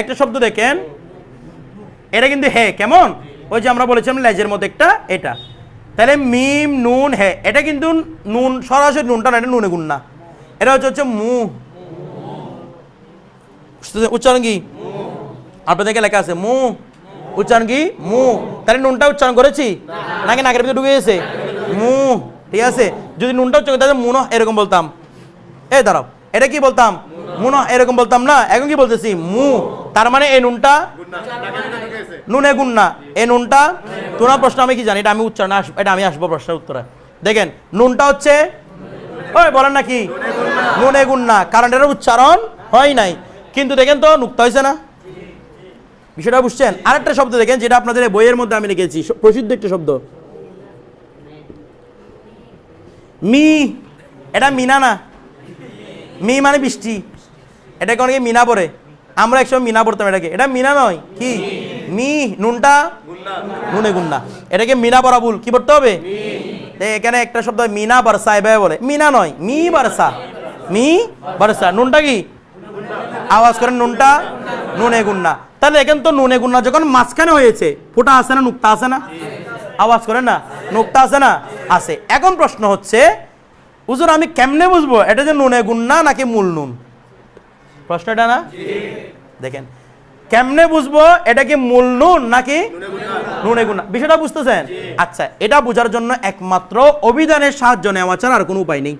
একটা শব্দ দেখেন, এটা কিন্তু হে, কেমন ওই যে আমরা বলেছিলাম লেজের মতো একটা, এটা তাহলে মিম নুন হে, এটা কিন্তু নুন সরাসরি নুনটা না, এটা নুনে গুন্না। এটা হচ্ছে মু, উচ্চারণ কি আপনাদেরকে লেখা আছে মু, উচ্চারণ কি মু, তাহলে নুনটা উচ্চারণ করেছি নাকি নাকের ভিতরে ঢুকে গেছে মু, ঠিক আছে। যদি নুনটা উচ্চারণ করতে মুন এরকম বলতাম, এই দাঁড়াও, এটা কি বলতাম মুন এরকম বলতাম না, এখন কি বলতেছি মু, তার মানে এই নুনটা নুনে গুন্না, এই নুনটা। তোমার প্রশ্ন আমি কি জানি, এটা আমি উচ্চারণ আসবো, এটা আমি আসবো প্রশ্নের উত্তরে। দেখেন নুনটা হচ্ছে ওই বলেন না কি নুনে গুন্না, কারণ এটার উচ্চারণ হয় নাই, কিন্তু দেখেন তো নুক্তা হয়েছে না, বিষয়টা বুঝছেন। আরেকটা শব্দ দেখেন যেটা আপনাদের বইয়ের মধ্যে আমি লিখেছি, প্রসিদ্ধ একটা শব্দ মি, এটা মিনা না, মি মানে বৃষ্টি, এটাকে অনেকে মিনা পড়ে, আমরা একসময় মিনা পড়তাম এটাকে, এটা মিনা নয়, কি মি, নুনটা নুনে গুন্না, এটাকে মিনা পড়া ভুল, কি পড়তে হবে? এখানে একটা শব্দ মিনা বারসা, এভাবে বলে, মিনা নয় মি বারসা, মি বারসা, নুনটা কি আওয়াজ করেন, নুনটা নুনে গুন্না। তাহলে এখানে তো নুনে গুন্না যখন মাঝখানে হয়েছে, ফোঁটা আছে না, নুক্তা আছে না, আওয়াজ করেন না, নুক্তা আছে না, আছে। এখন প্রশ্ন হচ্ছে হুজুর আমি কেমনে বুঝবো এটা যে নুনে গুন্না নাকি মূল নুন? প্রশ্নটা না, দেখেন কেমনে বুঝবো এটা কি মূল নুন নাকি নুনে গুন্না, বিষয়টা বুঝতেছেন? আচ্ছা, এটা বোঝার জন্য একমাত্র অভিধানের সাহায্য নেওয়া ছাড়া আর কোনো উপায় নেই।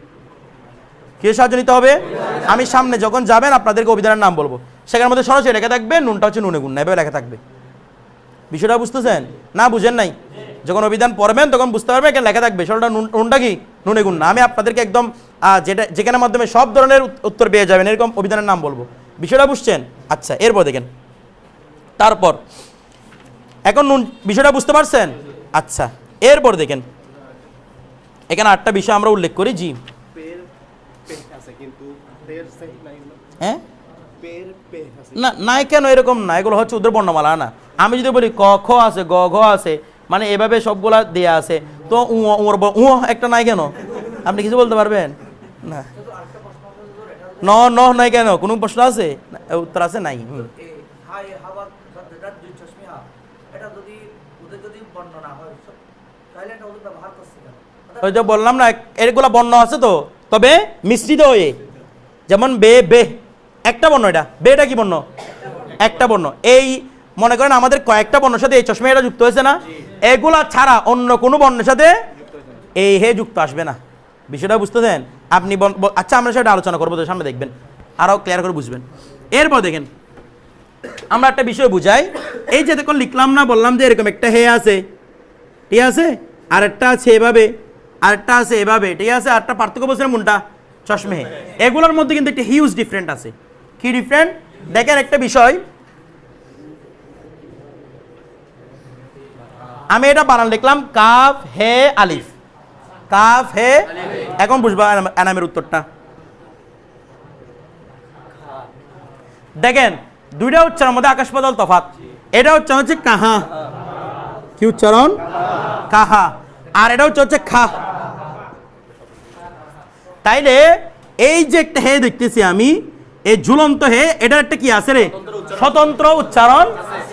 কি সাহায্য নিতে হবে? আমি সামনে যখন যাবেন আপনাদেরকে অভিধানের নাম বলবো, সেখানের মধ্যে সরাসরি লেখা থাকবে নুনটা হচ্ছে নুনে গুন্না, এভাবে লেখা থাকবে। বিষয়টা বুঝতেছেন না? বুঝেন নাই? যখন অভিধান পড়বেন তখন বুঝতে পারবেন এখানে লেখা থাকবে সরলটা নুনটা কি নুনে গুন্না। আমি আপনাদেরকে একদম যেখানে মাধ্যমে সব ধরনের উত্তর পেয়ে যাবেন এরকম অভিধানের নাম বলবো। বিষয়টা বুঝছেন? আচ্ছা, এরপর দেখেন, তারপর এখন নুন, বিষয়টা বুঝতে পারছেন? আচ্ছা, এরপর দেখেন এখানে 8টা বিষয় আমরা উল্লেখ করি। জি হ্যাঁ, না নাই কেন এরকম না, এগুলো হচ্ছে ওদের বর্ণমালা না। আমি যদি বলি ক খ আছে, গ ঘ আছে, মানে এভাবে সবগুলা দেয়া আছে, তো একটা নাই কেন? আপনি কিছু বলতে পারবেন না? ন নাই কেন? কোনো প্রশ্ন আছে? উত্তর আছে নাই? ওই যে বললাম না, এগুলা বর্ণ আছে তো, তবে মিশ্রিত হয়ে, যেমন বে বে একটা বর্ণ, এটা বেটা কি বর্ণ? একটা বর্ণ। এই মনে করেন আমাদের কয়েকটা বর্ণের সাথে এই চশমা এটা যুক্ত হয়েছে না, এগুলা ছাড়া অন্য কোনো বর্ণের সাথে এই হে যুক্ত আসবে না। বিষয়টা বুঝতেছেন আপনি? আচ্ছা, আমরা সেটা আলোচনা করবো, তো সামনে দেখবেন আরো ক্লিয়ার করে বুঝবেন। এরপর দেখেন আমরা একটা বিষয় বুঝাই, এই যে দেখুন লিখলাম না, বললাম যে এরকম একটা হে আছে, ঠিক আছে, আরেকটা আছে এভাবে, আরেকটা আছে এভাবে, ঠিক আছে, আরেকটা পার্থক্য বলছিলাম কোনটা? চশমে। এগুলোর মধ্যে কিন্তু একটা হিউজ ডিফারেন্ট আছে। কি ডিফারেন্ট? দেখেন একটা বিষয়, আমি এটা বানান লিখলাম কাফ হে আলিফ, কাফ হে, এখন বুঝবা এনামের উত্তরটা। দেখেন দুইটা উচ্চারণের মধ্যে আকাশ পাতাল তফাৎ। এটা উচ্চারণ হচ্ছে কাহা, কি উচ্চারণ? কাহা। আর এটা হচ্ছে খা। তাইলে এই যে একটা হে দেখতেছি আমি, এই ঝুলন্ত হে, এটার একটা কি আছে রে? স্বতন্ত্র উচ্চারণ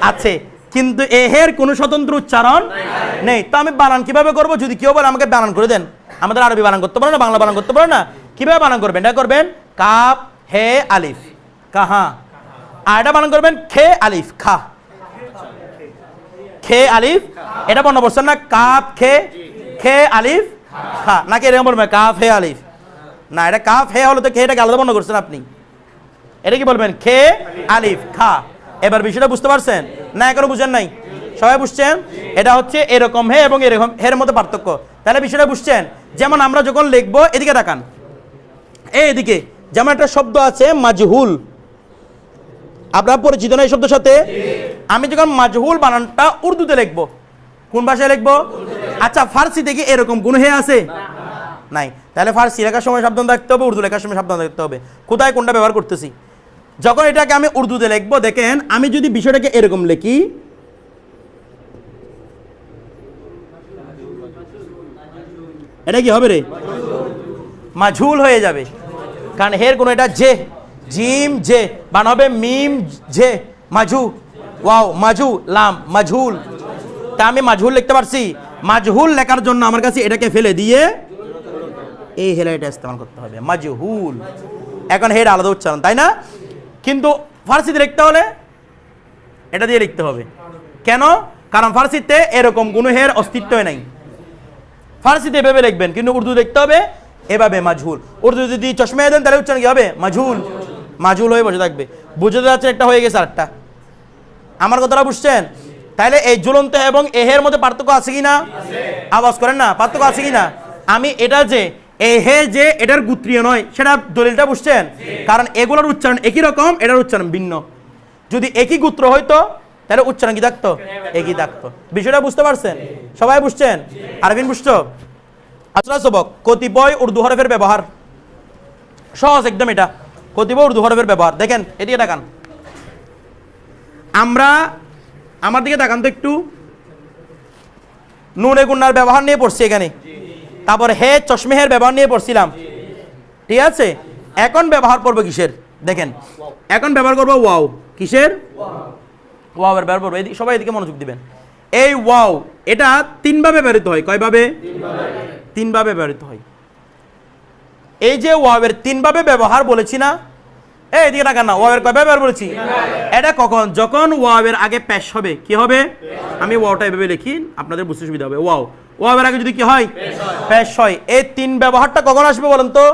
আছে, কিন্তু এ হের কোনো স্বতন্ত্র উচ্চারণ নেই। তো আমি বানান কিভাবে করব? যদি কেউ বলে আমাকে বানান করে দেন, আমাদের আরবি বানান করতে পারো না, বাংলা বানান করতে পারো না, কিভাবে বানান করবেন? এটা করবেন কাফ হে আলিফ কাহা, আর এটা বানান করবেন খে আলিফ খা, খে আলিফ। এটা বর্ণ বলছেন না, কাফ খে, খে আলিফ খা, নাকি এরকম বলবেন কাফ হে আলিফ? না, এটা কাফ হে হলো তো খেটাকে আলাদা বর্ণ করছেন আপনি। এটা কি বলবেন? খে আলিফ খা। এবার বিষয়টা বুঝতে পারছেন না? এখনো বুঝেন নাই? সবাই বুঝছেন? এটা হচ্ছে এরকম হে এবং এরকম হের মধ্যে পার্থক্য। তাহলে বিষয়টা বুঝছেন? যেমন আমরা যখন লিখবো, এদিকে তাকান, এইদিকে যেমন একটা শব্দ আছে মাজহুল, আপনারা পরিচিত না এই শব্দের সাথে? আমি যখন মাজহুল বানানটা উর্দুতে লিখবো, কোন ভাষায় লিখবো? আচ্ছা, ফার্সিতে কি এরকম কোন হে আছে? নাই। তাহলে ফার্সি লেখার সময় সাবধান থাকতে হবে, উর্দু লেখার সময় সাবধান থাকতে হবে কোথায় কোনটা ব্যবহার করতেছি। যখন এটাকে আমি উর্দুতে লিখবো, দেখেন আমি যদি বিষয়টাকে এরকম লিখি, এটা কি হবে রে? মাজহুল হয়ে যাবে, কারণ হের কোনো এটা জে, জিম জে বান হবে মিম জে, মাজু ওয়াও মাজু লাম মাজহুল। তা আমি মাজহুল লিখতে পারছি, মাজহুল লেখার জন্য আমার কাছে এটাকে ফেলে দিয়ে এই হেলা এটা ইস্তেমাল করতে হবে, মাজহুল। এখন হের আলাদা উচ্চারণ, তাই না? কিন্তু ফার্সিতে লিখতে হলে এটা দিয়ে লিখতে হবে। কেন? কারণ ফার্সিতে এরকম কোনো হের অস্তিত্বই নাই। ফার্সিতে এভাবে লিখবেন, কিন্তু উর্দু লিখতে হবে এভাবে, মাজহুল। উর্দু যদি চশমা দেন তাহলে উচ্চারণ কি হবে? মাজহুল। মাজহুল হয়ে বসে থাকবে। বুঝতে যাচ্ছে একটা হয়ে গেছে আরেকটা। আমার কথাটা বুঝছেন? তাহলে এই ঝুলন্ত এবং এহের মধ্যে পার্থক্য আছে কি না? আওয়াজ করেন না, পার্থক্য আছে কি না? আমি এটা যে এহে যে এটার গোত্রীয় নয়, সেটা দলিলটা বুঝছেন? কারণ এগুলোর উচ্চারণ একই রকম, এটার উচ্চারণ ভিন্ন। যদি একই গোত্র হইতো তাহলে উচ্চারণ কি থাকতো? একই থাকতো। বিষয়টা বুঝতে পারছেন? সবাই বুঝছেন? আরবিন বুঝছো? আসলে সবক কতিপয় উর্দু হরফের ব্যবহার সহজ একদম। এটা কতিপয় উর্দু হরফের ব্যবহার দেখেন, এদিকে তাকান, আমরা আমার দিকে তাকান তো একটু। নুনে গুন্নার ব্যবহার নিয়ে পড়ছি এখানে, তারপর হে চশমেহের ব্যবহার নিয়ে পড়ছিলাম, ঠিক আছে? এখন ব্যবহার করবো কিসের? দেখেন এখন ব্যবহার করবো ওয়াও। কিসের? ওয়াও এর ব্যবহার করবো। সবাই এদিকে মনোযোগ দিবেন। এই ওয়াও এটা তিনভাবে ব্যবহৃত হয়। কয়ভাবে? তিনভাবে ব্যবহৃত হয়। এই যে ওয়াওয়ের তিনভাবে ব্যবহার বলেছি না, এই এদিকে টাকা না, ওয়াওয়ের কয়ভাবে ব্যবহার বলেছি? এটা কখন? যখন ওয়াওয়ের আগে পেশ হবে। কি হবে? আমি ওয়াওটা এভাবে লিখি, আপনাদের বুঝতে সুবিধা হবে। ওয়াও, ওয়াওয়ের আগে যদি কি হয়? পেশ হয়। এই তিন ব্যবহারটা কখন আসবে বলেন তো?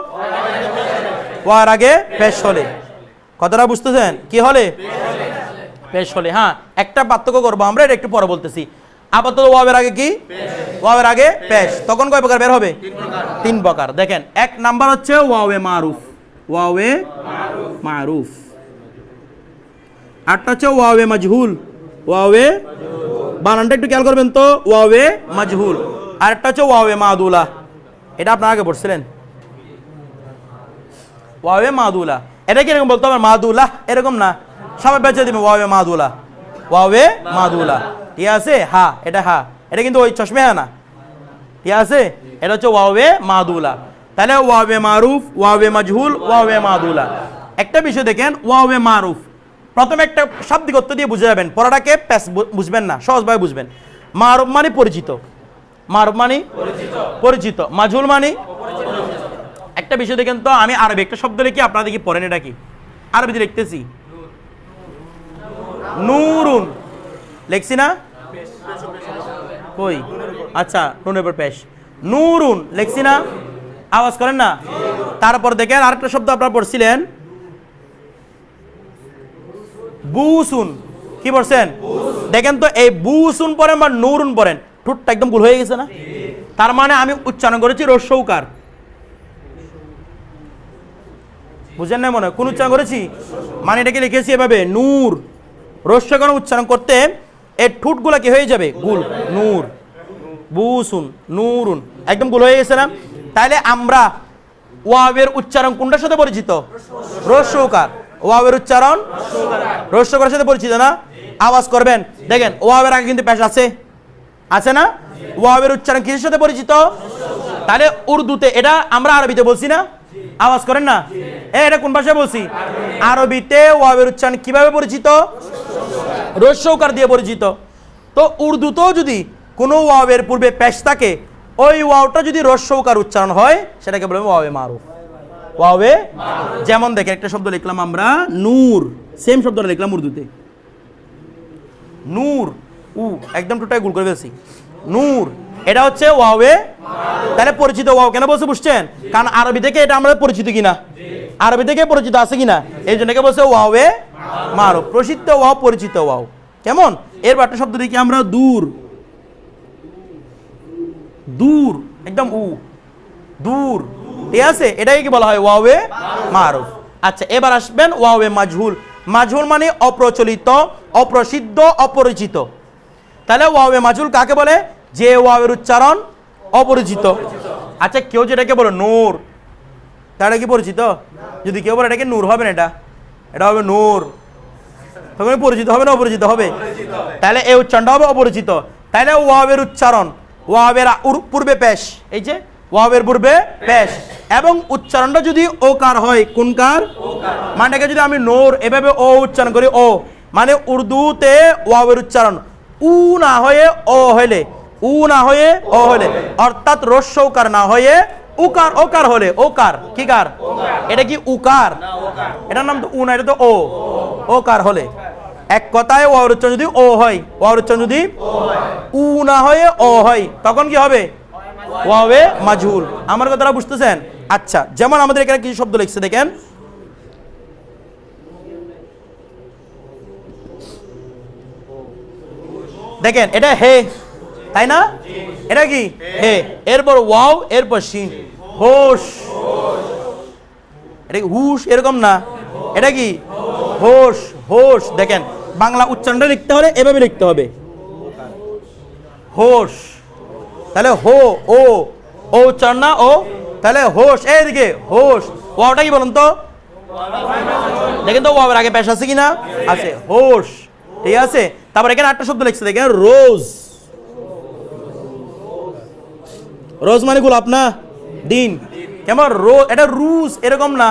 ওয়াওয়ের আগে পেশ হলে। কথাটা বুঝতেছেন? কি হলে? পেশ হলে। হ্যাঁ, একটা পার্থক্য করবো আমরা, এটা একটু পরে বলতেছি। আপাতত ওয়াওয়ের আগে কি? ওয়াওয়ের আগে পেশ। তখন কয় প্রকার বের হবে? তিন প্রকার। দেখেন, এক নাম্বার হচ্ছে ওয়াওয়ে মারুফ। ওয়াওয়ে মারুফ। আরটা হচ্ছে ওয়াওয়ে মাজহুল। ওয়াওয়ে, বানানটা একটু খেয়াল করবেন তো, ওয়াওয়ে মাজহুল। আরেকটা হচ্ছে ওয়াওয়ে মাদুলা। এটা আপনারা আগে পড়ছিলেন, ওয়াওয়ে মাদুলা। এটা কি এরকম বলতে হবে মাদুলা? এরকম না, সবাই বেঁচে দিবে ওয়াওয়ে মাদুলা। ওয়াওয়ে মাদুলা, ঠিক আছে? হ্যাঁ, এটা হ্যাঁ, এটা কিন্তু ওই চশমে হ্যাঁ না, ঠিক আছে? এটা হচ্ছে ওয়াওয়ে মাদুলা। তাহলে ওয়াওয়ে মারুফ, ওয়াওয়ে মাজহুল, ওয়াওয়ে মাদুলা। একটা বিষয় দেখেন, ওয়াওয়ে মারুফ প্রথমে একটা শাব্দিক অর্থ দিয়ে বুঝে যাবেন, পড়াটাকে প্যাস বুঝবেন না, সহজভাবে বুঝবেন। মারুফ মানে পরিচিত, মারুফ মানে পরিচিত, মাজহুল মানে। একটা বিষয় দেখেন তো, আমি আরবি একটা শব্দ লিখি, আপনারা দেখি পড়েন এটা কি। আরবিতে লিখতেছি নূরুন, লিখছি না? কই? আচ্ছা, নুনের উপর পেশ। নূরুন লিখছি না? আওয়াজ করেন না। তারপর দেখেন আরেকটা শব্দ আপনারা পড়ছিলেন, বুসুন। কি পড়ছেন? দেখেন তো, এই বুসুন পড়েন বা নুরুন পড়েন, ঠোঁটটা একদম ভুল হয়ে গেছে না? তার মানে আমি উচ্চারণ করেছি রস্যৌকার। বুঝেন না? মনে কোন উচ্চারণ করেছি? মানে এটাকে লিখেছি এভাবে, নূর। রস্যকরণ উচ্চারণ করতে এই ঠোঁটগুলা কি হয়ে যাবে? গুল। নূর, বুসুন, নুরুন, একদম গুল হয়ে গেছে না? তাহলে আমরা ওয়াওয়ের উচ্চারণ কোনটার সাথে পরিচিত? রস্যকার। ওয়াওয়ের উচ্চারণ রস্যকারের সাথে পরিচিত না? আওয়াজ করবেন। দেখেন, ওয়াওয়ের আগে কিন্তু পেশ আছে, আছে না? ওয়াওয়ের উচ্চারণ কিসের সাথে পরিচিত? তাহলে উর্দুতে, এটা আমরা আরবিতে বলছি না? আওয়াজ করেন না। এটা কোন ভাষায় বলছি? আরবিতে ওয়াওয়ের উচ্চারণ কিভাবে পরিচিত? রস্যকার দিয়ে পরিচিত। তো উর্দুতেও যদি কোনো ওয়াওয়ের পূর্বে পেশ থাকে, ওই ওয়াওটা যদি রস্যকার উচ্চারণ হয়, সেটাকে বলবো ওয়াওয়ে মারুফ। ওয়াওয়ে, যেমন দেখেন একটা শব্দ লিখলাম আমরা নূর, সেম শব্দটা লিখলাম উর্দুতে নূর, উ একদম টোটাল গুল করে ফেলছি, নূর। এটা হচ্ছে ওয়াওয়ে। তাহলে পরিচিত ওয়াও কেন বলছে বুঝছেন? কারণ আরবি থেকে এটা আমাদের পরিচিত কিনা, আরবি থেকে পরিচিত আছে কিনা, এই জন্য বলছে ওয়াওয়ে মারুফ, প্রসিদ্ধ ওয়াও, পরিচিত ওয়াও। কেমন? এরপর একটা শব্দ দেখি আমরা, দূর। দূর, একদম উ, দূর, ঠিক আছে? এটাই কি বলা হয়? ওয়াওয়ে মারুফ। আচ্ছা, এবার আসবেন ওয়াওয়ে মাজহুল। মাজহুল মানে অপ্রচলিত, অপ্রসিদ্ধ, অপরিচিত। তাহলে ওয়াওয়ে মাজহুল কাকে বলে? যে ওয়াওয়ের উচ্চারণ অপরিচিত। আচ্ছা কেউ যেটাকে বলো নূর, তারা কি পরিচিত? যদি কেউ বলে এটাকে নূর হবে না, এটা হবে নূর, তখন পরিচিত হবে না অপরিচিত হবে? তাহলে এই উচ্চারণটা হবে অপরিচিত। তাহলে ওয়াবের উচ্চারণ, ওয়াবের পূর্বে পেশ, এই যে ওয়াবের পূর্বে পেশ, এবং উচ্চারণটা যদি ওকার হয়, কোন কার? মানেকে যদি আমি নূর এভাবে ও উচ্চারণ করি, ও মানে উর্দুতে ওয়াবের উচ্চারণ উ না হয়ে ও হইলে, উ না হয়ে ও হলে, অর্থাৎ রস্যৌকার না হয়ে উকার, ওকার হলে, ওকার কি কার? এটা কি উকার? এটার নাম তো উ না, এটা তো ও, ওকার হলে। এক কথায় ওয়ার উচ্চারণ যদি ও হয়, ওয়ার উচ্চারণ যদি উ না হয়ে ও হয়, তখন কি হবে? ওয়াবে মাজহুল। আমার কথাটা বুঝতেছেন? আচ্ছা, যেমন আমাদের এখানে কিছু শব্দ লিখছে দেখেন, দেখেন এটা হে, তাই না? এটা কি হে, এরপর ওয়াও, এরপর শিন, হোশ। এটা কি হুশ? এরকম না, এটা কি হোশ, হোশ। দেখেন বাংলা উচ্চারণটা লিখতে হলে এভাবে লিখতে হবে, হোশ। তাহলে হো, ও, ও উচ্চারণ না ও, তাহলে হোশ। এইদিকে হোশ, ওয়াওটা কি বলুন তো? দেখেন তো ওয়াবের আগে পেশ আছে কিনা? আছে, হোশ। ঠিক আছে, তারপর এখানে একটা শব্দ লিখছে দেখেন, রোজ। রোজ মানে গোলাপ না, দিন। কেমন রোজ? এটা রুজ এরকম না,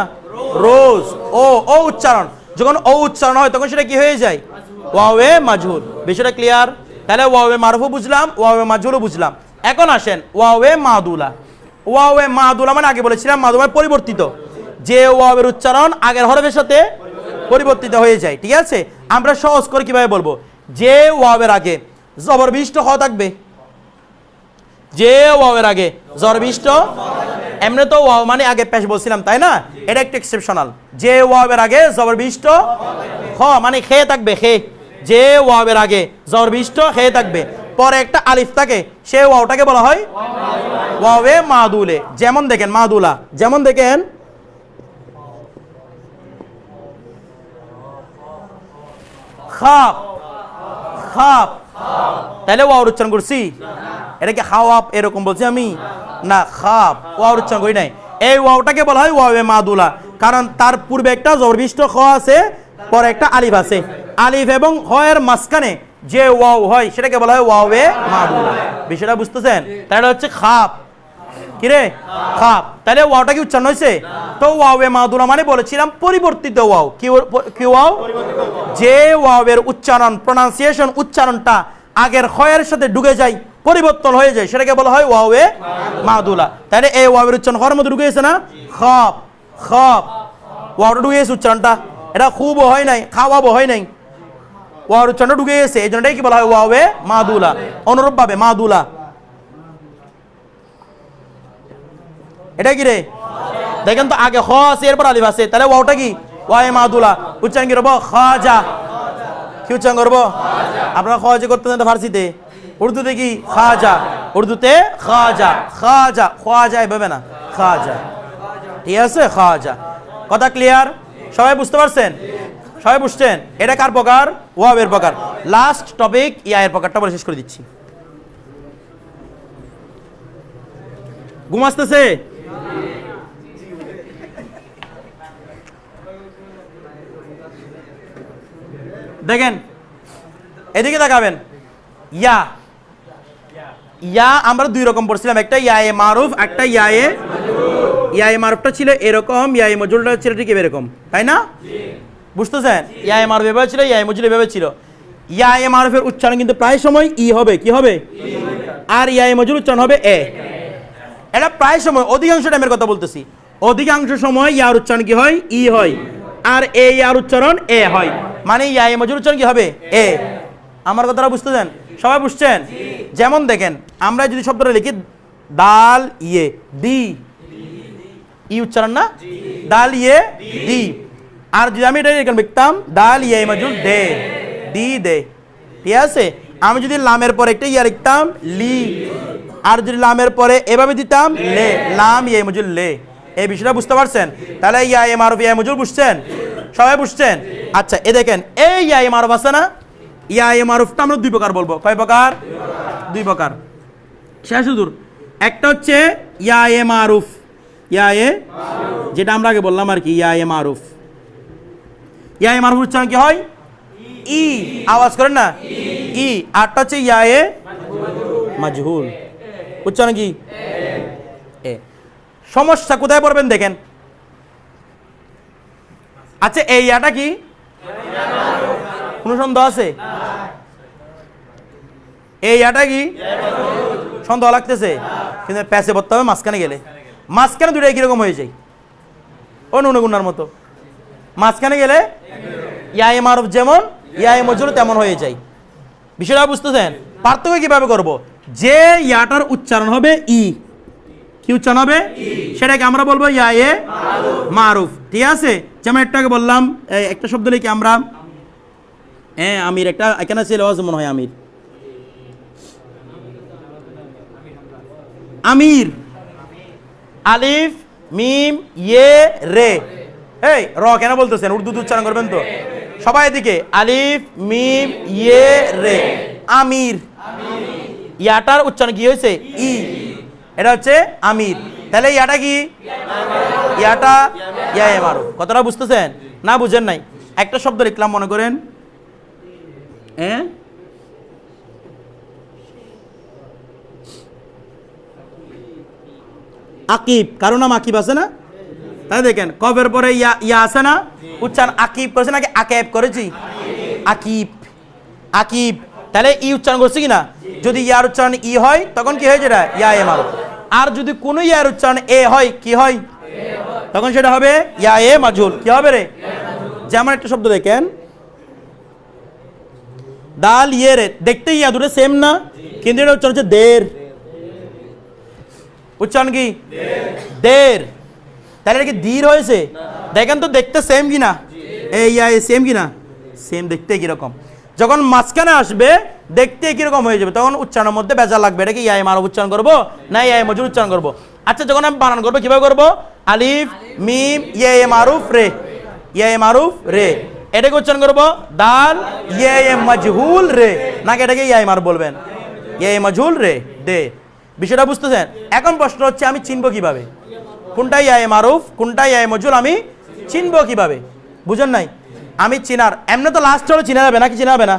রোজ। ও, ও উচ্চারণ, যখন ও উচ্চারণ হয় তখন সেটা কি হয়ে যায়? ওয়াবে মাজহুল। বিষয়টা ক্লিয়ার? তাহলে ওয়াবে মারফু বুঝলাম, ওয়াবে মাজহুলও বুঝলাম। এখন আসেন ওয়াবে মাদুলা। ওয়াবে মাদুলা মানে আগে বলেছিলাম মাদুলা মানে পরিবর্তিত, যে ওয়াবের উচ্চারণ আগের হরফের সাথে পরিবর্তিত হয়ে যায়। ঠিক আছে, আমরা সহজ করে কিভাবে বলবো? যে ওয়াবের আগে জবরবিষ্ট হ থাকবে, যে ওয়াবের আগে জবরবিষ্ট, এমনি তো ওয়াও মানে আগে পেশ বলছিলাম, তাই না? এটা একটা এক্সেপশনাল। যে ওয়াবের আগে জবরবিষ্ট খ মানে খে থাকবে, খে। যে ওয়াবের আগে জবরবিষ্ট খে থাকবে, পরে একটা আলিফ থাকে, সে ওয়াওটাকে বলা হয় ওয়াবে মাদুলে। যেমন দেখেন মাদুলা, যেমন দেখেন খাপ, খাপ, তাহলে ওয়াওর উচ্চারণ করছি, এটা কি খাওয়াপ এরকম বলছি আমি? না, খাপ, ওয়াওর উচ্চারণ করি নাই। এই ওয়াওটাকে বলা হয় ওয়াবে মাদুলা, কারণ তার পূর্বে একটা জবরবিষ্ট খ আছে, পরে একটা আলিফ আছে। আলিফ এবং খ এর মাঝখানে যে ওয়াও হয় সেটাকে বলা হয় ওয়াবে মাদুলা। বিষয়টা বুঝতেছেন? তাহলে হচ্ছে খাপ, কিরে খাপ। তাহলে ওয়াওটা কি উচ্চারণ হয়েছে? তো ওয়াবে মাদুলা মানে বলেছিলাম পরিবর্তিত ওয়াও। কি ওয়াও? যে ওয়াবের উচ্চারণ, প্রনাউন্সিয়েশন, উচ্চারণটা আগের খয়ের সাথে ঢুকে যায়, পরিবর্তন হয়ে যায়, সেটাকে বলা হয় ওয়াবে মাদুলা। তাহলে এই ওয়াবের উচ্চারণ খয়ের মধ্যে ঢুকে গেছে না, খাপ, খাপ, ওয়াওটা ঢুকে গেছে উচ্চারণটা। এটা খুব হয় নাই, খাওয়াবো হয় নাই, ওয়ার উচ্চারণটা ঢুকে গেছে, এই জন্যটাই কি বলা হয় ওয়াবে মাদুলা। অনুরূপভাবে মাদুলা, এটা কি রে? দেখেন তো আগে খ আছে, এরপর আলিফ আছে, তাহলে ওয়াওটা কি? ওয়াবে মাদুলা। উচ্চারণ কি করবো? খাজা। কি উচ্চারণ করবো? আপনারা খাজা করতে জানেন ফার্সিতে, উর্দুতে কি? খাজা। উর্দুতে খাজা, খাজা, খাজা এভাবে না, খাজা। ঠিক আছে, খাজা। কথা ক্লিয়ার? সবাই বুঝতে পারছেন? সবাই বুঝছেন? এটা কার প্রকার? ওয়াবের প্রকার। লাস্ট টপিক ইয়ায়ের প্রকারটা বলে শেষ করে দিচ্ছি। ঘুম আসতেছে? দেখেন এদিকে তাকাবেন, ইয়া, ইয়া আমরা দুই রকম পড়ছিলাম, একটা ইয়ায়ে মারুফ, একটা ইয়ায়ে, ইয়ায়ে মারুফটা ছিল এরকম, ইয়ায়ে মজুলটা ছিল ঠিক এরকম, তাই না? বুঝতেছেন? ইয়ায়ে মারুফ এভাবে ছিল, ইয়ায়ে মজুল এভাবে ছিল। ইয়ায়ে মারুফের উচ্চারণ কিন্তু প্রায় সময় ই হবে, কি হবে? আর ইয়ায়ে মজুল উচ্চারণ হবে এ। এটা প্রায় সময়, অধিকাংশ টাইমের কথা বলতেছি, অধিকাংশ সময় ইয়ার উচ্চারণ কি হয়? ই হয়, আর এ ইয়ার উচ্চারণ এ হয়, মানে ইয়ায়ে মজুল উচ্চারণ কি হবে? এ। আমার কথাটা বুঝতেছেন? সবাই বুঝছেন? যেমন দেখেন আমরা যদি শব্দটা লিখি দাল ইয়ে দি, ই উচ্চারণ না, দাল ইয়ে দি। আর যদি আমি এটা লিখতাম দাল ইয়ে মজুল দে, দি দে। ঠিক আছে, আমি যদি লামের পরে একটা ইয়া লিখতাম লি, আর যদি লামের পরে এভাবে দিতাম লে, লাম ইয়ে মজুল লে। এই বিষয়টা বুঝতে পারছেন? তাহলে ইয়া এ মারুফ ইয়া মজুল বুঝছেন? সবাই বুঝছেন? আচ্ছা, এ দেখেন এই ইয়া এ মারুফ আছে না, ইয়া এ মারুফটা আমরা দুই প্রকার বলবো। কয় প্রকার? দুই প্রকার। শেষ দূর একটা হচ্ছে ইয়া এ মারুফ, ইয়া এ, যেটা আমরা আগে বললাম আর কি, ইয়া এ মারুফ। ইয়া এ মারুফ উচ্চারণ কি হয়? ই, আওয়াজ করেন না, ই। আরটা হচ্ছে ইয়া এ মাজহুল, উচ্চারণ কি? এ। সমস্যা কোথায় পড়বেন দেখেন। আচ্ছা এই ইয়াটা কি কোনো সন্দেহ আছে? এই ইয়াটা কি সন্দেহ লাগতেছে? কিন্তু প্যাসে পড়তে হবে মাঝখানে গেলে। মাঝখানে দুটাই কিরকম হয়ে যায়? ও নুনগুনার মতো। মাঝখানে গেলে ইয়া এ মারুফ যেমন ইয়া এ মাজহুল তেমন হয়ে যায়। বিষয়টা বুঝতেছেন? পার্থক্য কিভাবে করব? যে ইয়াটার উচ্চারণ হবে ই, কি উচ্চারণ হবে? সেটাকে আমরা বলবো ইয়া এ মারুফ। ঠিক আছে? যেমন একটাকে বললাম, একটা শব্দ লিখে আমরা, হ্যাঁ আমির, একটা এখানে ছিল মনে হয় আমির, আমির, আলিফ মিম ইয়ে রে। এই র কেন বলতেছেন? উর্দু উচ্চারণ করবেন তো সবাই। এদিকে আলিফ মিম ইয়ে রে, আমির। ইয়াটার উচ্চারণ কি হয়েছে? ই, এটা হচ্ছে আমির। তাহলে ইয়াটা কি? ইয়াটা ইয়া এ মারুফ। কথাটা বুঝতেছেন না? বুঝেন নাই? একটা শব্দ লিখলাম মনে করেন, হ্যাঁ আকিব, কারো নাম আকিব আছে না? তাই দেখেন কবের পরে ইয়া ইয়া আছে না, উচ্চারণ আকিব করেছে নাকি আকেব করেছি? আকিব, আকিব। তাহলে ই উচ্চারণ করছে কিনা? যদি ইয়ার উচ্চারণ ই হয় তখন কি হয়? যেটা ইয়া এ মারুফ। আর যদি কোনো ইয়ার উচ্চারণ এ হয়, কি হয়? তখন সেটা হবে ইয়া এ মাজহুল। কি হবে রে? যেমন একটা শব্দ দেখেন, দাল ইয়ে রে, দেখতে ইয়া দুটো সেম না, কিন্তু এটা উচ্চারণ হচ্ছে দের। উচ্চারণ কি? দের। তাহলে এটা কি দীর হয়েছে? দেখেন তো দেখতে সেম কিনা? এই ইয়া এ সেম কিনা? সেম। দেখতে কিরকম? যখন মাঝখানে আসবে দেখতে কিরকম হয়ে যাবে, তখন উচ্চারণের মধ্যে বেজার লাগবে। এটা কি ইয়া এ মারুফ উচ্চারণ করবো না ইয়া এ মাজহুল উচ্চারণ করবো? আচ্ছা যখন আমি বানান করবো কিভাবে করবো? আলিফ মিম ইয়া এ মারুফ রে, ইয়া এ মারুফ রে। এটাকে উচ্চারণ করবো দাল ইয়া এ মাজহুল রে, নাকি এটাকে ইয়া এ মারুফ বলবেন? ইয়া এ মাজহুল রে দে। বিষয়টা বুঝতেছেন? এখন প্রশ্ন হচ্ছে আমি চিনবো কিভাবে কোনটা ইয়া এ মারুফ কোনটা ইয়া এ মাজহুল? আমি চিনবো কিভাবে? বুঝেন নাই? আমি চিনার এমনি তো লাস্ট হলে চিনা যাবে নাকি? চিনা যাবে না?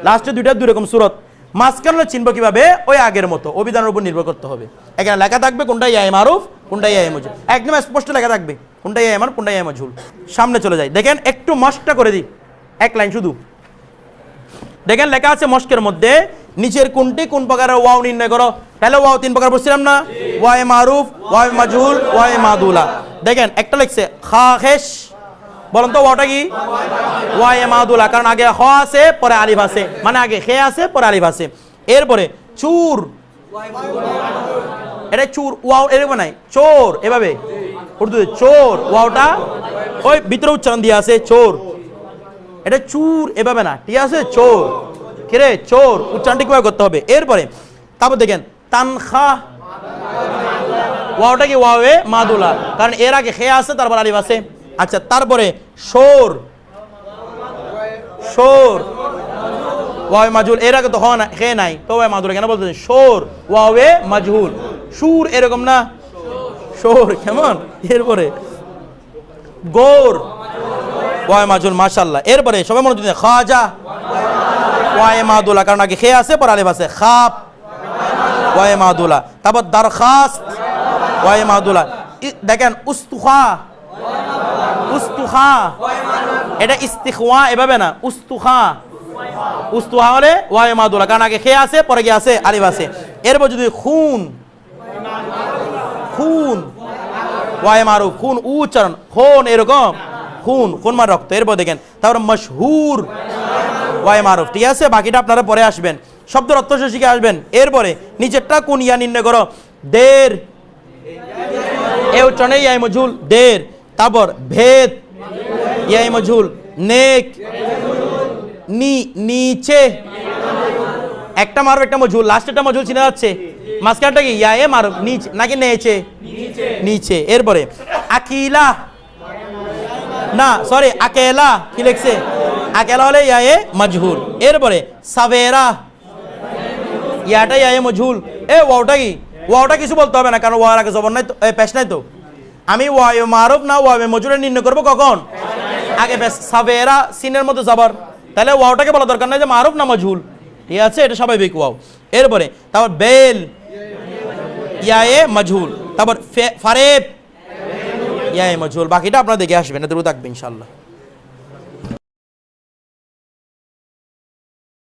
লাস্টে দুইটা দুই রকম সুরত, মাঝখানে চিনবো কিভাবে? ওই আগের মতো অভিধানের উপর নির্ভর করতে হবে। এখানে লেখা থাকবে কোনটা ইয়া এ মারুফ কোনটা ইয়া এ মাজহুল, একদম স্পষ্ট লেখা থাকবে কোনটা ইয়া এ মারুফ কোনটা ইয়া এ মাজহুল। সামনে চলে যাই, দেখেন একটু মশকটা করে দিই, এক লাইন শুধু দেখেন লেখা আছে মশকের মধ্যে, নিচের কোনটি কোন প্রকারের ওয়াও নির্ণয় করো। তাহলে ওয়াও তিন প্রকার বলছিলাম না? ওয়া এ মারুফ, ওয়া এ মাজহুল, ওয়া এ মাদুলা। দেখেন একটা লিখছে খাহেশ, বলেন তো ওয়াটা কি? ওয়া এ মাদুলা, কারণ আগে খ আছে পরে আলিফ আছে, মানে আগে খে আছে পরে আলিফ আছে। এরপরে চুর, এটা চুর, ওয়াও এরকম নাই, চোর এভাবে উর্দুতে চোর, ওয়াওটা ওই ভিতরে উচ্চারণ দিয়ে আছে চোর, এটা চুর এভাবে না, ঠিক আছে? চোর, কিরে চোর, উচ্চারণটা কিভাবে করতে হবে? এরপরে তারপর দেখেন তানখা, ওয়াওটা কি? ওয়াও এ মাদুলা, কারণ এর আগে খে আছে তারপর আলিফ আছে। আচ্ছা তারপরে সোর, সোর ওয়াও এ মাজহুল, এর আগে তো খে নাই তো ওয়াও এ মাদুলা কেন বলতেছেন? সোর ওয়াও এ মাজহুল, সুর এরকম না, সোর কেমন? এরপরে গোর ওয়াও এ মাজহুল, মাশাআল্লাহ। এরপরে সবাই মনে হচ্ছে খাজা, ওয়াও এ মাদুলা, কারণ আগে খে আছে পর আলিফ আছে। খাপ ওয়াও এ মাদুলা। তারপর দরখাস্ত ওয়াও এ মাদুলা। দেখেন উস্তুখা, উস্তুখা, এটা ইস্তিখওয়া এভাবে না, উস্তুখা, উস্তুখা হলে ওয়াও এ মাদুলা, কারণ আগে খে আছে পরে কি আছে? আলিফ আছে। এরপর যদি খুন, খুন ওয়াও এ মারুফ, খুন উচ্চারণ, খুন এরকম, খুন, খুন মানে রক্ত। এরপর দেখেন তারপর মশহুর ওয়াও এ মারুফ, ঠিক আছে? বাকিটা আপনারা পরে আসবেন, শব্দের অর্থ শিখে আসবেন। এরপরে নিচেরটা কোন ইয়া নির্ণয় করো? দের, এ উচ্চারণে ইয়া এ মাজহুল দের। তারপর ভেদ ইয়া এ মাজহুল, নেক, নিচে একটা মারুফ একটা মাজহুল, লাস্টেরটা মাজহুল চিনা যাচ্ছে, মাঝখানটা কি? ইয়া এ মারুফ, নিচে নাকি নেচে? নিচে। এরপরে আকিলা, না সরি আকেলা, কি লিখছে? আকেলা হলে ইয়া এ মাজহুল। এরপরে সাবেরা, ইয়াটা ইয়া এ মাজহুল, এ ওয়াওটা কি? ওয়াওটা কিছু বলতে হবে না, কারণ ওয়ার আগে জবর নাই তো, পেশ নাই তো। আমি ওয়ায়ে মারুফ না ওয়ায়ে মজরুর নির্ণয় করবো কখন? আগে পেশ। সাবেরা সিনের মধ্যে জবর, তাহলে ওয়াওটাকে বলা দরকার নাই যে মারুফ না মজহুল, ঠিক আছে, এটা স্বাভাবিক ওয়াও। এরপরে তারপর বেল ইয়ায়ে মজহুল, তারপর ফারেব ইয়ায়ে মজহুল, বাকিটা আপনারা দেখে আসবেন, এত থাকবে ইনশাআল্লাহ।